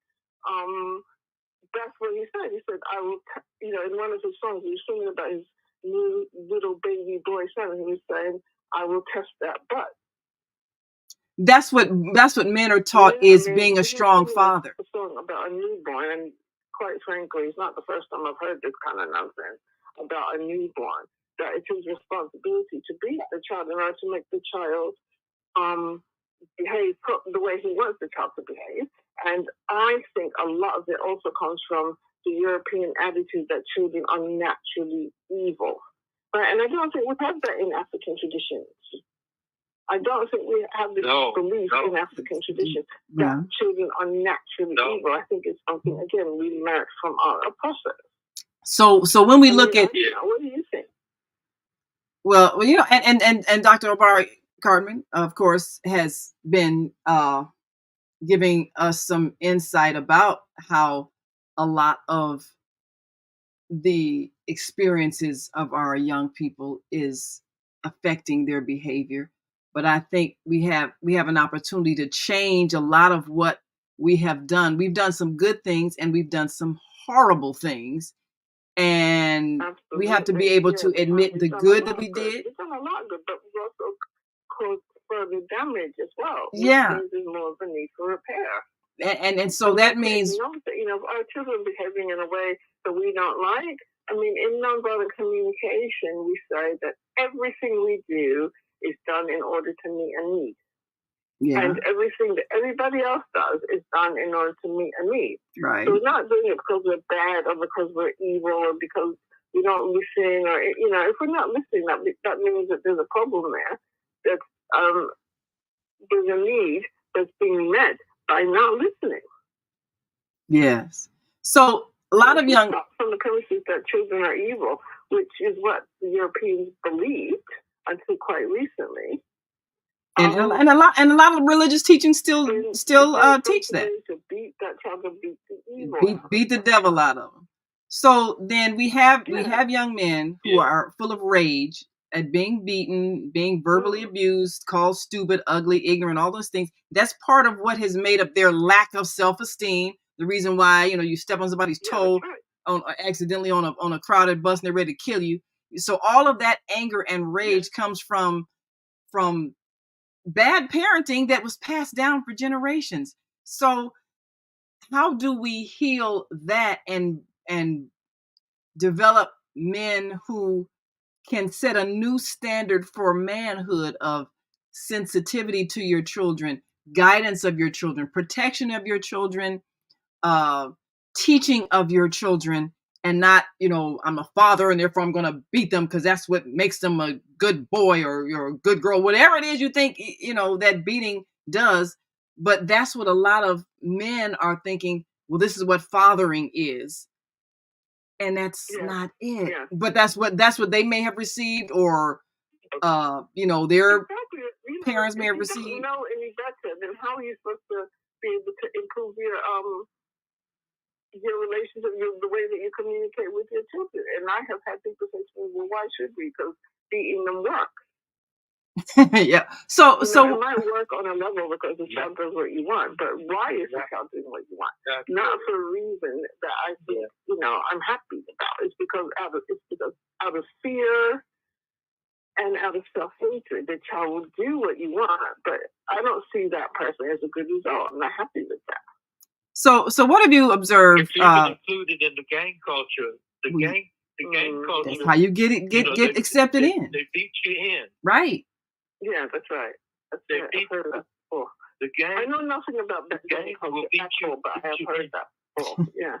that's what he said. He said, "I will," in one of his songs, he was singing about his new little baby boy son, and he was saying, "I will test that butt." That's what men are taught is being a strong father. A song about a newborn, and quite frankly, it's not the first time I've heard this kind of nonsense about a newborn. That it's his responsibility to beat the child in order to make the child behave the way he wants the child to behave. And I think a lot of it also comes from the European attitude that children are naturally evil. Right? And I don't think we have that in African traditions. I don't think we have this belief in African tradition that children are naturally evil. I think it's something, again, we learned from our oppressors. So when we look at... What do you think? Well, and Dr. Obari Cartman, of course, has been giving us some insight about how a lot of the experiences of our young people is affecting their behavior. But I think we have an opportunity to change a lot of what we have done. We've done some good things and we've done some horrible things. And we have to be able to admit the good that we did. We've done a lot of good, but we've also caused further damage as well. Yeah. Which means there's more of a need for repair. And so that means... if our children behaving in a way that we don't like, I mean, in nonviolent communication, we say that everything we do is done in order to meet a need. Yeah. And everything that everybody else does is done in order to meet a need. Right. So we're not doing it because we're bad or because we're evil or because we don't listen or, if we're not listening, that means that there's a problem there. That there's a need that's being met by not listening. Yes. So a lot of young... From the premises that children are evil, which is what the Europeans believed until quite recently. And a lot of religious teaching still teach that. To beat that child, to beat the evil. Beat the devil out of them. So then we have young men who are full of rage at being beaten, being verbally abused, called stupid, ugly, ignorant, all those things. That's part of what has made up their lack of self-esteem. The reason why you step on somebody's toe accidentally on a crowded bus and they're ready to kill you. So all of that anger and rage comes from bad parenting that was passed down for generations. So how do we heal that and develop men who can set a new standard for manhood of sensitivity to your children, guidance of your children, protection of your children, teaching of your children, and not, I'm a father and therefore I'm going to beat them because that's what makes them a good boy or you're a good girl, whatever it is you think, that beating does. But that's what a lot of men are thinking, well, this is what fathering is. And that's not it. Yeah. But that's what they may have received or, their parents may have received. If you don't know any better, then how are you supposed to be able to improve your relationship, the way that you communicate with your children? And I have had people say to me, well, why should we? Because beating them works. Yeah. So it might work on a level because the child does what you want, but why is the child doing what you want? Not for a reason that I think I'm happy about. It's because out of fear and out of self-hatred, the child will do what you want, but I don't see that person as a good result. I'm not happy with that. So what have you observed? It's even included in the gang culture. The gang culture. That's how you get accepted in. They beat you in. Right. Yeah, that's right. They beat the gang. I know nothing about the gang culture at all, but I have heard that before. Yeah.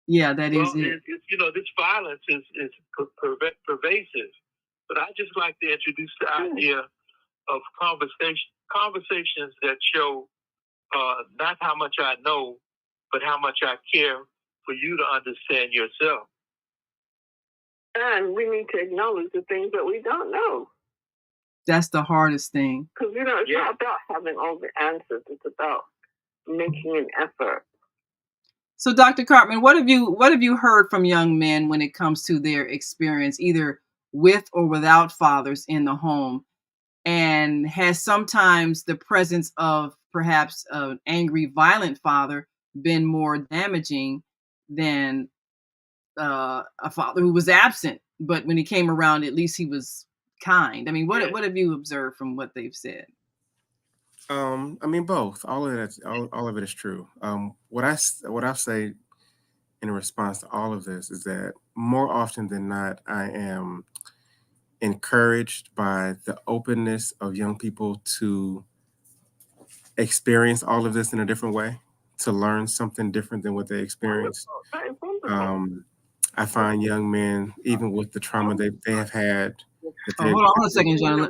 Yeah, that is it. This violence is pervasive. But I just like to introduce the idea of conversations that show not how much I know, but how much I care for you to understand yourself. And we need to acknowledge the things that we don't know. That's the hardest thing. Because it's not about having all the answers. It's about making an effort. So, Dr. Cartman, what have you heard from young men when it comes to their experience, either with or without fathers in the home? And has sometimes the presence of perhaps an angry, violent father been more damaging than a father who was absent, but when he came around, at least he was kind? I mean, what have you observed from what they've said? I mean, both. All of it is true. What I say in response to all of this is that more often than not, I am encouraged by the openness of young people to experience all of this in a different way, to learn something different than what they experienced. I find young men, even with the trauma they have had. Hold on a second, Zhana.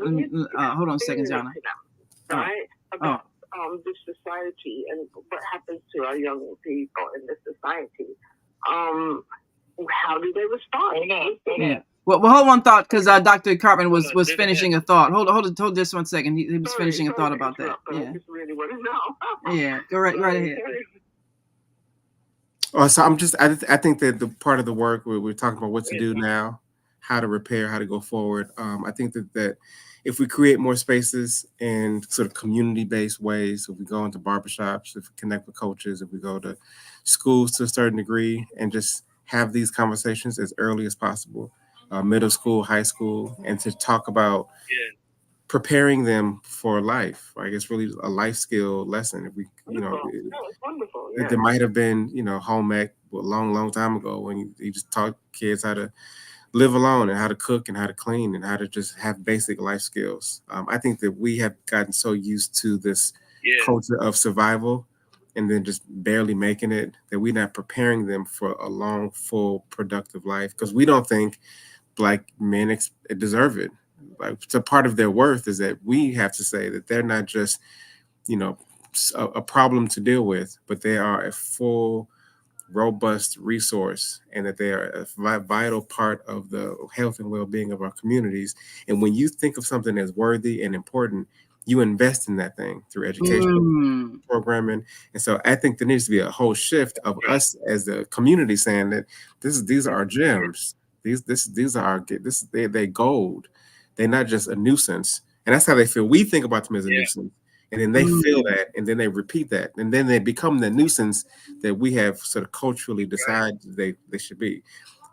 Hold on a second, Zhana. Right? About this society and what happens to our young people in this society. How do they respond? Yeah. Well, hold one thought, because Dr. Cartman was finishing a thought. Hold just 1 second. He was finishing a thought about that. Yeah. I just really want to know. Yeah. Go right ahead. So I think that the part of the work where we're talking about what to do now, how to repair, how to go forward. I think that if we create more spaces in sort of community-based ways, if we go into barbershops, if we connect with coaches, if we go to schools to a certain degree and just have these conversations as early as possible, middle school, high school, and to talk about preparing them for life. Right? It's really a life skill lesson. If we, wonderful. There might have been, home ec a long time ago when you just taught kids how to live alone and how to cook and how to clean and how to just have basic life skills. I think that we have gotten so used to this culture of survival and then just barely making it that we're not preparing them for a long, full, productive life because we don't think Black men deserve it. Like, so part of their worth is that we have to say that they're not just, a problem to deal with, but they are a full, robust resource and that they are a vital part of the health and well-being of our communities. And when you think of something as worthy and important, you invest in that thing through education, programming. And so I think there needs to be a whole shift of us as a community saying that these are our gems. These are they're gold. They're not just a nuisance. And that's how they feel. We think about them as a nuisance. And then they feel that, and then they repeat that, and then they become the nuisance that we have sort of culturally decided they should be.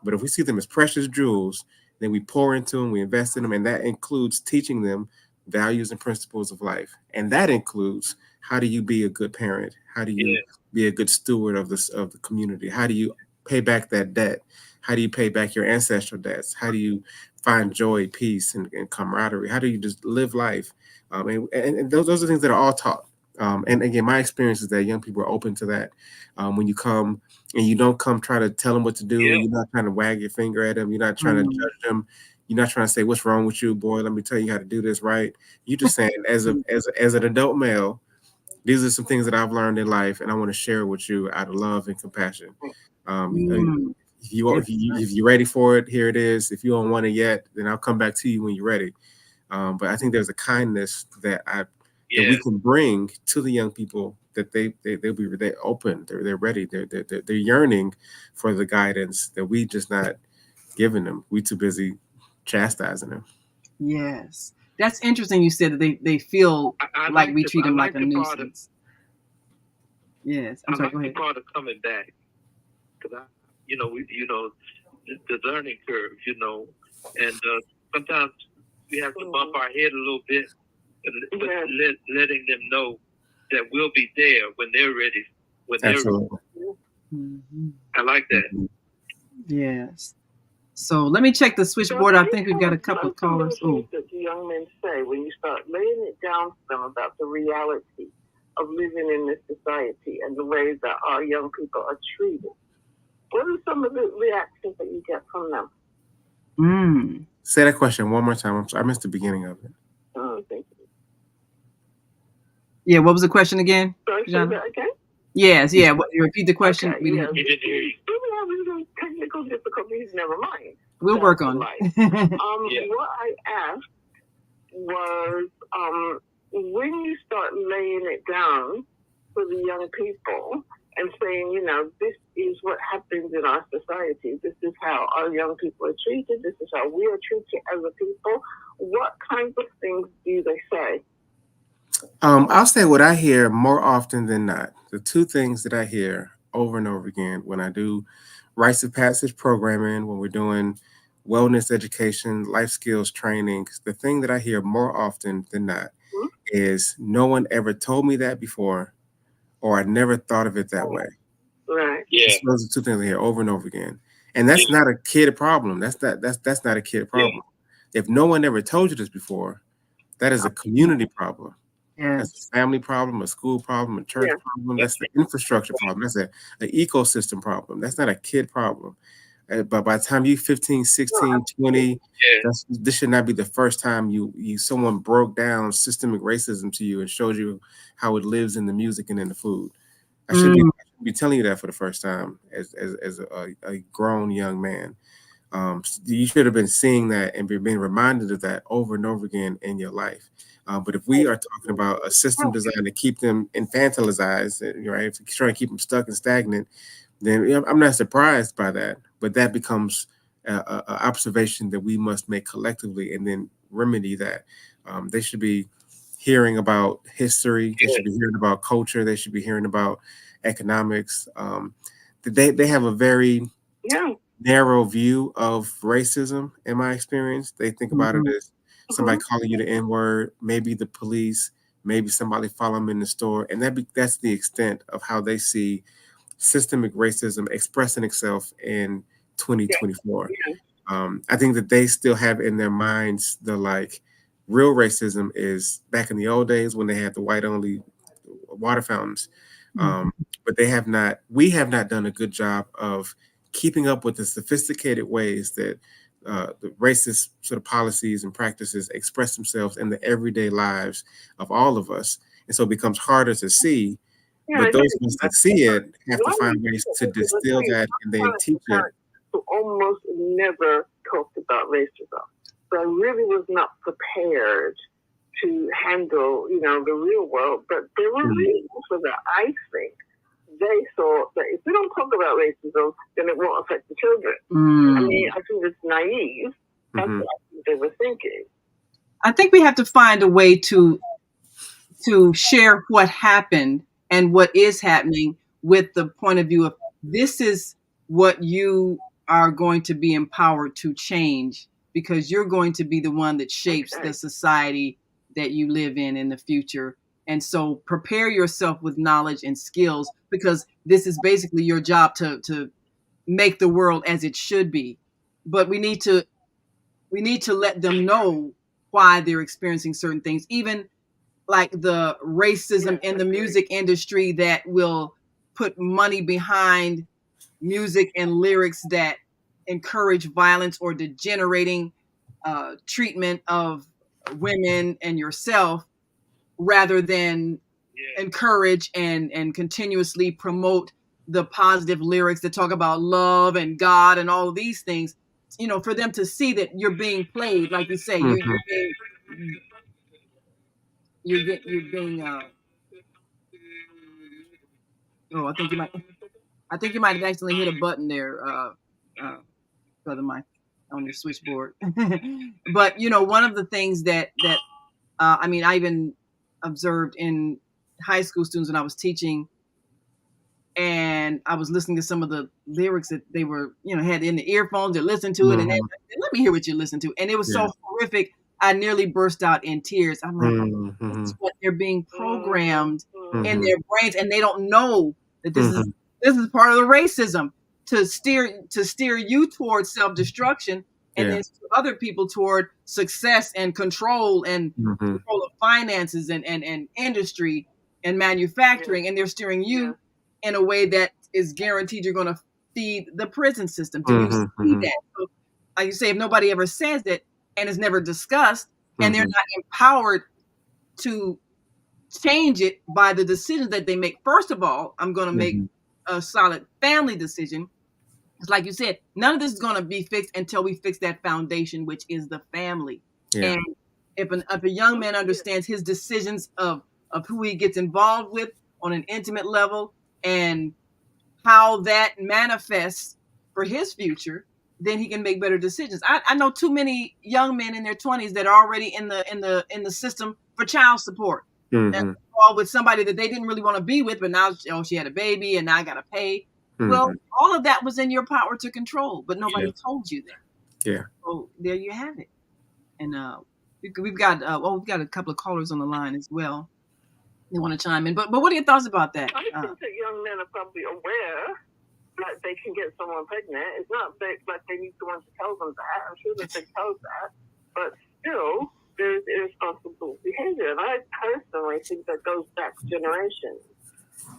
But if we see them as precious jewels, then we pour into them, we invest in them, and that includes teaching them values and principles of life. And that includes, how do you be a good parent? How do you be a good steward of the community? How do you pay back that debt? How do you pay back your ancestral debts? How do you find joy, peace, and camaraderie? How do you just live life? And those are things that are all taught. And again, my experience is that young people are open to that. When you come and you don't come try to tell them what to do, you're not trying to wag your finger at them. You're not trying to judge them. You're not trying to say, what's wrong with you, boy? Let me tell you how to do this right. You're just saying, as an adult male, these are some things that I've learned in life, and I want to share with you out of love and compassion. If you're ready for it, here it is. If you don't want it yet, then I'll come back to you when you're ready. But I think there's a kindness that we can bring to the young people that they're open, they're ready, they're yearning for the guidance that we just not giving them. We too busy chastising them. Yes. That's interesting. You said that they feel I like we treat them like like a the part nuisance. Yes. I'm sorry. Go ahead. The part of coming back, because the learning curve, and sometimes we have to bump our head a little bit, but letting them know that we'll be there when they're ready. Absolutely. Mm-hmm. I like that. Yes. So let me check the switchboard. I think we've got a couple of callers. What do young men say when you start laying it down to them about the reality of living in this society and the ways that our young people are treated? What are some of the reactions that you get from them? Say that question one more time. I missed the beginning of it. Oh, thank you. Yeah, what was the question again? Sorry, say that again? Yes, yeah. You repeat the question. Okay, yeah. We have some technical difficulties. Never mind. We'll work on it. What I asked was, when you start laying it down for the young people and saying, this is what happens in our society. This is how our young people are treated. This is how we are treated as a people. What kinds of things do they say? I'll say what I hear more often than not. The two things that I hear over and over again when I do rites of passage programming, when we're doing wellness education, life skills training, the thing that I hear more often than not is no one ever told me that before, or I never thought of it that way. Right. Yeah. Those are two things I hear over and over again. And that's not a kid problem. That's not a kid problem. Yeah. If no one ever told you this before, that is a community problem. Yes. That's a family problem, a school problem, a church problem. That's the infrastructure problem. That's an ecosystem problem. That's not a kid problem. But by the time you 15, 16, 20, this should not be the first time someone broke down systemic racism to you and showed you how it lives in the music and in the food. I shouldn't be telling you that for the first time as a grown young man. You should have been seeing that and being reminded of that over and over again in your life. But if we are talking about a system designed to keep them infantilized, right? If you're trying to keep them stuck and stagnant, then I'm not surprised by that. But that becomes an observation that we must make collectively and then remedy that. They should be hearing about history. They should be hearing about culture. They should be hearing about economics. They have a very narrow view of racism, in my experience. They think about it as somebody calling you the N-word, maybe the police, maybe somebody following them in the store. And that's the extent of how they see systemic racism expressing itself in 2024. I think that they still have in their minds real racism is back in the old days when they had the white-only water fountains. But we have not done a good job of keeping up with the sophisticated ways that the racist sort of policies and practices express themselves in the everyday lives of all of us. And so it becomes harder to see, but those of us that see it have to find ways to distill that and then teach it. Who almost never talked about racism. So I really was not prepared to handle, the real world, but there were reasons for that. I think they thought that if we don't talk about racism, then it won't affect the children. I mean, I think it's naive. That's what I think they were thinking. I think we have to find a way to share what happened and what is happening with the point of view of this is what you are going to be empowered to change, because you're going to be the one that shapes the society that you live in the future. And so prepare yourself with knowledge and skills, because this is basically your job to make the world as it should be. But we need to let them know why they're experiencing certain things, even like the racism in the music industry that will put money behind music and lyrics that encourage violence or degenerating treatment of women and yourself, rather than encourage and continuously promote the positive lyrics that talk about love and God and all of these things, for them to see that you're being played, like you say, you're being I think you might have accidentally hit a button there, Brother Mike. on your switchboard. But one of the things that I mean, I even observed in high school students when I was teaching, and I was listening to some of the lyrics that they were, had in the earphones or listened to it, and then let me hear what you listen to, and it was so horrific. I nearly burst out in tears. I'm like, this is what they're being programmed in their brains, and they don't know that this is part of the racism to steer you towards self-destruction, and then steer other people toward success and control and control of finances and industry and manufacturing, and they're steering you in a way that is guaranteed you're going to feed the prison system. Do you see that? So, like you say, if nobody ever says it and it's never discussed, and they're not empowered to change it by the decisions that they make. First of all, I'm going to make a solid family decision. It's like you said, none of this is going to be fixed until we fix that foundation, which is the family. Yeah. And if a young man understands his decisions of who he gets involved with on an intimate level and how that manifests for his future, then he can make better decisions. I know too many young men in their 20s that are already in the system for child support, or with somebody that they didn't really want to be with, but now she had a baby and now I got to pay. Well, all of that was in your power to control, but nobody told you that. Yeah. So there you have it. And we've got a couple of callers on the line as well. They want to chime in, but what are your thoughts about that? I think that young men are probably aware that they can get someone pregnant. It's not like they need someone to tell them that. I'm sure that they told that, but still, there's irresponsible behavior, and I personally think that goes back generations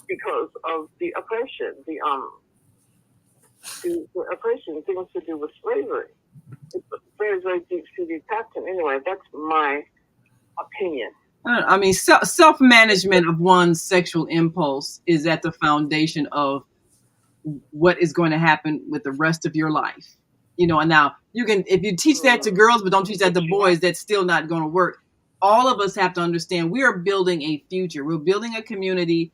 because of the oppression, the oppression, things to do with slavery. It's a very, very deep-seated pattern. Anyway, that's my opinion. I mean, self-management of one's sexual impulse is at the foundation of what is going to happen with the rest of your life. And now you can, if you teach that to girls, but don't teach that to boys, that's still not going to work. All of us have to understand we are building a future. We're building a community.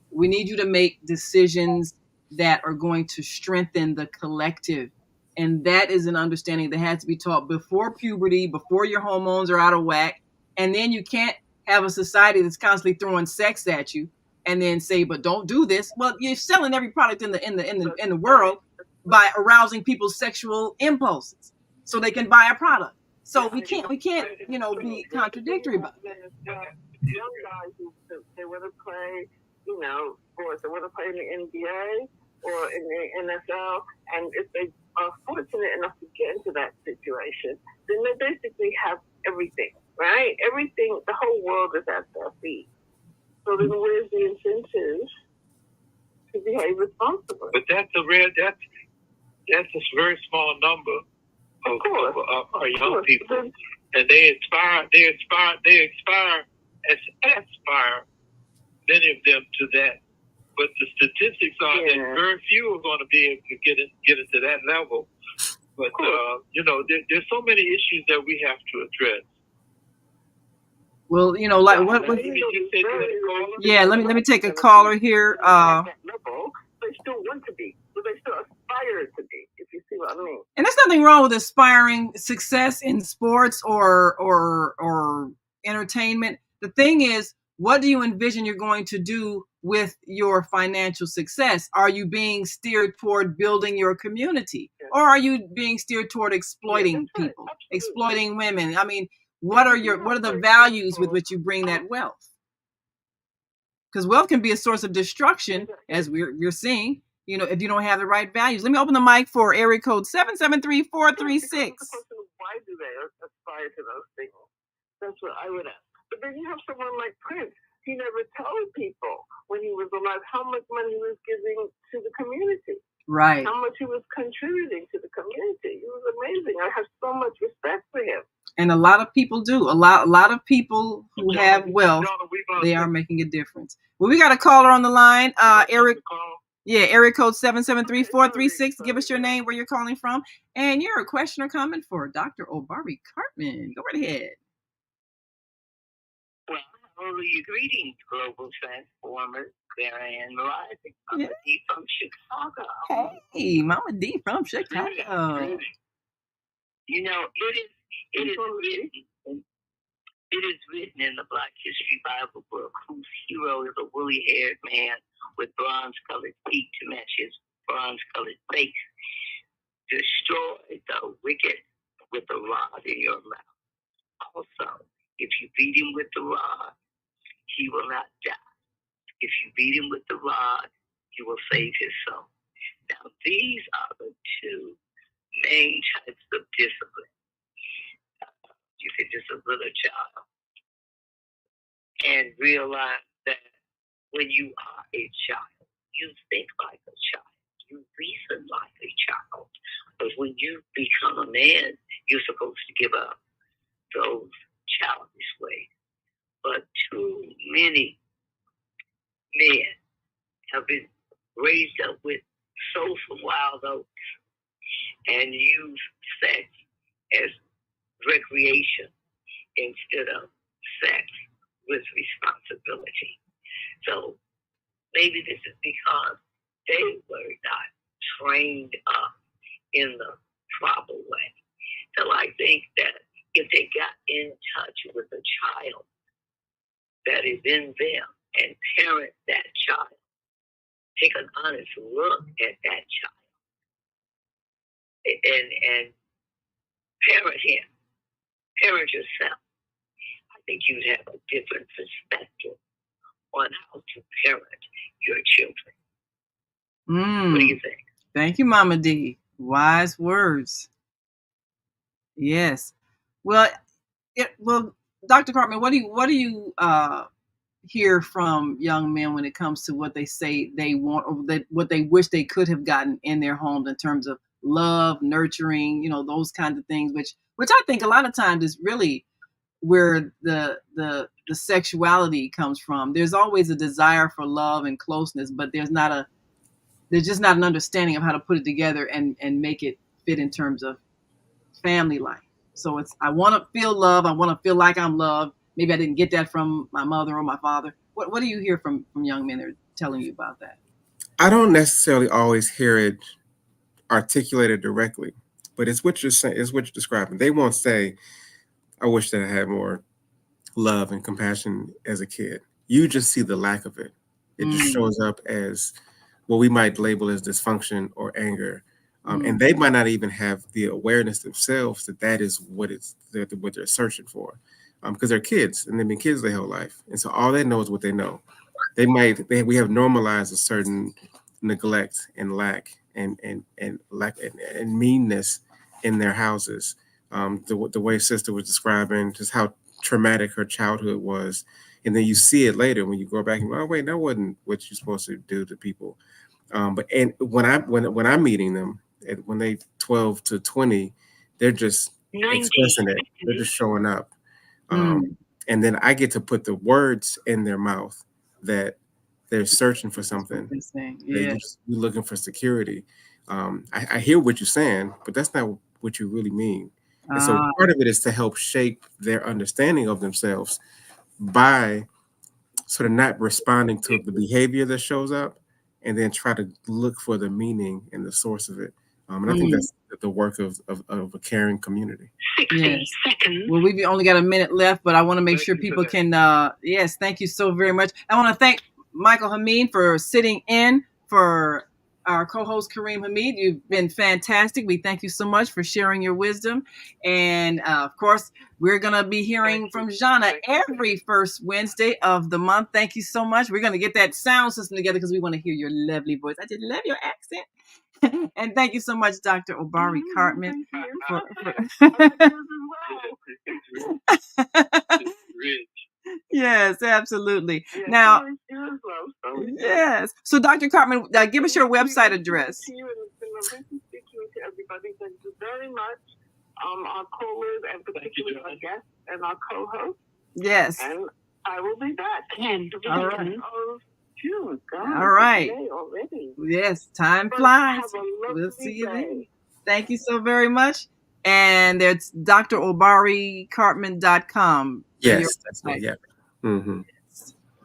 We need you to make decisions that are going to strengthen the collective. And that is an understanding that has to be taught before puberty, before your hormones are out of whack. And then you can't have a society that's constantly throwing sex at you and then say, but don't do this. Well, you're selling every product in the world by arousing people's sexual impulses so they can buy a product. So we can't be contradictory about it. Young guys who they want to play, sports, they want to play in the NBA or in the NFL, and if they are fortunate enough to get into that situation, then they basically have everything, right? Everything, the whole world is at their feet. So then where's the incentive to behave responsibly? But that's a very small number of our young people, and they aspire many of them to that. But the statistics are that very few are going to be able to get into that level. But there's so many issues that we have to address. Well, like what? Yeah, let me take a caller here. They still want to be, but they still aspire to be. If you see what I mean. And there's nothing wrong with aspiring success in sports or entertainment. The thing is, what do you envision you're going to do with your financial success? Are you being steered toward building your community, or are you being steered toward exploiting people, exploiting women? I mean, what are the values with which you bring that wealth? Because wealth can be a source of destruction, as we're seeing, if you don't have the right values. Let me open the mic for area code 773-436. Why do they aspire to those things? That's what I would ask. But then you have someone like Prince. He never told people when he was alive how much money he was giving to the community. Right. How much he was contributing to the community. He was amazing. I have so much respect for him. And a lot of people do. A lot of people who have wealth, they are making a difference. Well, we got a caller on the line. Area code 773-436. Give us your name, where you're calling from, and your question or comment for Dr. Obari Cartman. Go right ahead. Well, early greetings, global transformers. There and rising. Mama D from Chicago. Hey, Mama D from Chicago. You know, it is written. It is written in the Black History Bible book whose hero is a woolly-haired man with bronze-colored feet to match his bronze-colored face. Destroy the wicked with the rod in your mouth. Also, if you beat him with the rod, he will not die. If you beat him with the rod, you will save his soul. Now, these are the two main types of discipline. You can discipline a child and realize that when you are a child, you think like a child, you reason like a child. But when you become a man, you're supposed to give up those childish ways. But too many men have been raised up with social wild oats and use sex as recreation instead of sex with responsibility. So maybe this is because they were not trained up in the proper way. So I think that if they got in touch with a child that is in them and parent that child, take an honest look at that child and parent him, parent yourself, I think you'd have a different perspective on how to parent your children. What do you think? Thank you, Mama D. Wise words. Yes. Well, Dr. Cartman, what do you hear from young men when it comes to what they say they want or what they wish they could have gotten in their homes in terms of love, nurturing, those kinds of things, which I think a lot of times is really where the sexuality comes from. There's always a desire for love and closeness, but there's just not an understanding of how to put it together and make it fit in terms of family life. So I want to feel love. I want to feel like I'm loved. Maybe I didn't get that from my mother or my father. What do you hear from young men that are telling you about that? I don't necessarily always hear it articulated directly, but it's what you're saying. It's what you're describing. They won't say, "I wish that I had more love and compassion as a kid." You just see the lack of it. It just shows up as what we might label as dysfunction or anger. And they might not even have the awareness themselves that is what they're searching for, because they're kids and they've been kids their whole life, and so all they know is what they know. We have normalized a certain neglect and lack and meanness in their houses. The way Sister was describing just how traumatic her childhood was, and then you see it later when you go back and go, oh wait, that wasn't what you're supposed to do to people. But when I'm meeting them, when they 12 to 20, they're just expressing it. They're just showing up. And then I get to put the words in their mouth that they're searching for something. You're looking for security. I hear what you're saying, but that's not what you really mean. And so part of it is to help shape their understanding of themselves by sort of not responding to the behavior that shows up, and then try to look for the meaning and the source of it. And I think that's the work of a caring community. 60 seconds. Well, we've only got a minute left, but I want to make sure people can, yes, thank you so very much. I want to thank Michael Hamid for sitting in for our co-host Kareem Hamid. You've been fantastic. We thank you so much for sharing your wisdom. And of course, we're going to be hearing from Zhana every first Wednesday of the month. Thank you so much. We're going to get that sound system together because we want to hear your lovely voice. I just love your accent. And thank you so much, Dr. Obari Cartman. Yes, absolutely. Now, yes. So, Dr. Cartman, give us your website address. Thank you very much. Our callers and particularly our guests and our co-hosts. Yes. And I will be back. All right. June. All right. Already. Yes, time flies. We'll see you then. Thank you so very much. And there's drobaricartman.com. Yes, that's right. Yeah. Mm-hmm.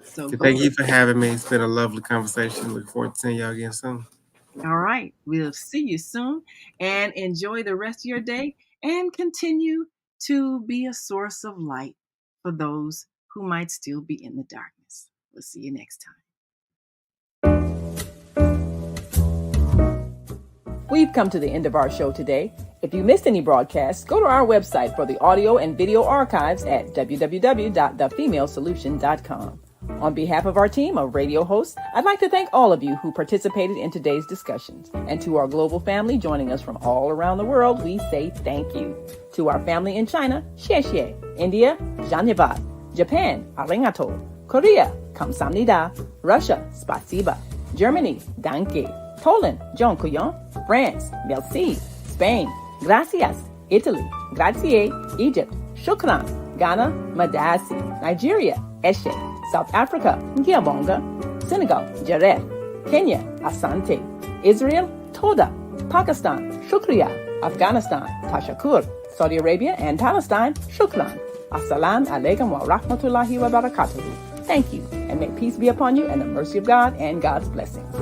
So thank you for having me. It's been a lovely conversation. Look forward to seeing y'all again soon. All right. We'll see you soon and enjoy the rest of your day. and continue to be a source of light for those who might still be in the darkness. We'll see you next time. We've come to the end of our show today. If you missed any broadcasts, go to our website for the audio and video archives at www.thefemalesolution.com. On behalf of our team of radio hosts, I'd like to thank all of you who participated in today's discussions. And to our global family joining us from all around the world, we say thank you. To our family in China, xie xie. India, Zhanyavad. Japan, arigato. Korea, kamsamnida. Russia, spasiba. Germany, danke. Poland, dziękuję. France, merci. Spain, gracias. Italy, grazie. Egypt, shukran. Ghana, madasi. Nigeria, eshe. South Africa, ngiyabonga. Senegal, jareh. Kenya, asante. Israel, toda. Pakistan, shukriya. Afghanistan, tashakur. Saudi Arabia and Palestine, shukran. Assalamu alaikum wa rahmatullahi wa barakatuhu. Thank you, and may peace be upon you and the mercy of God and God's blessings.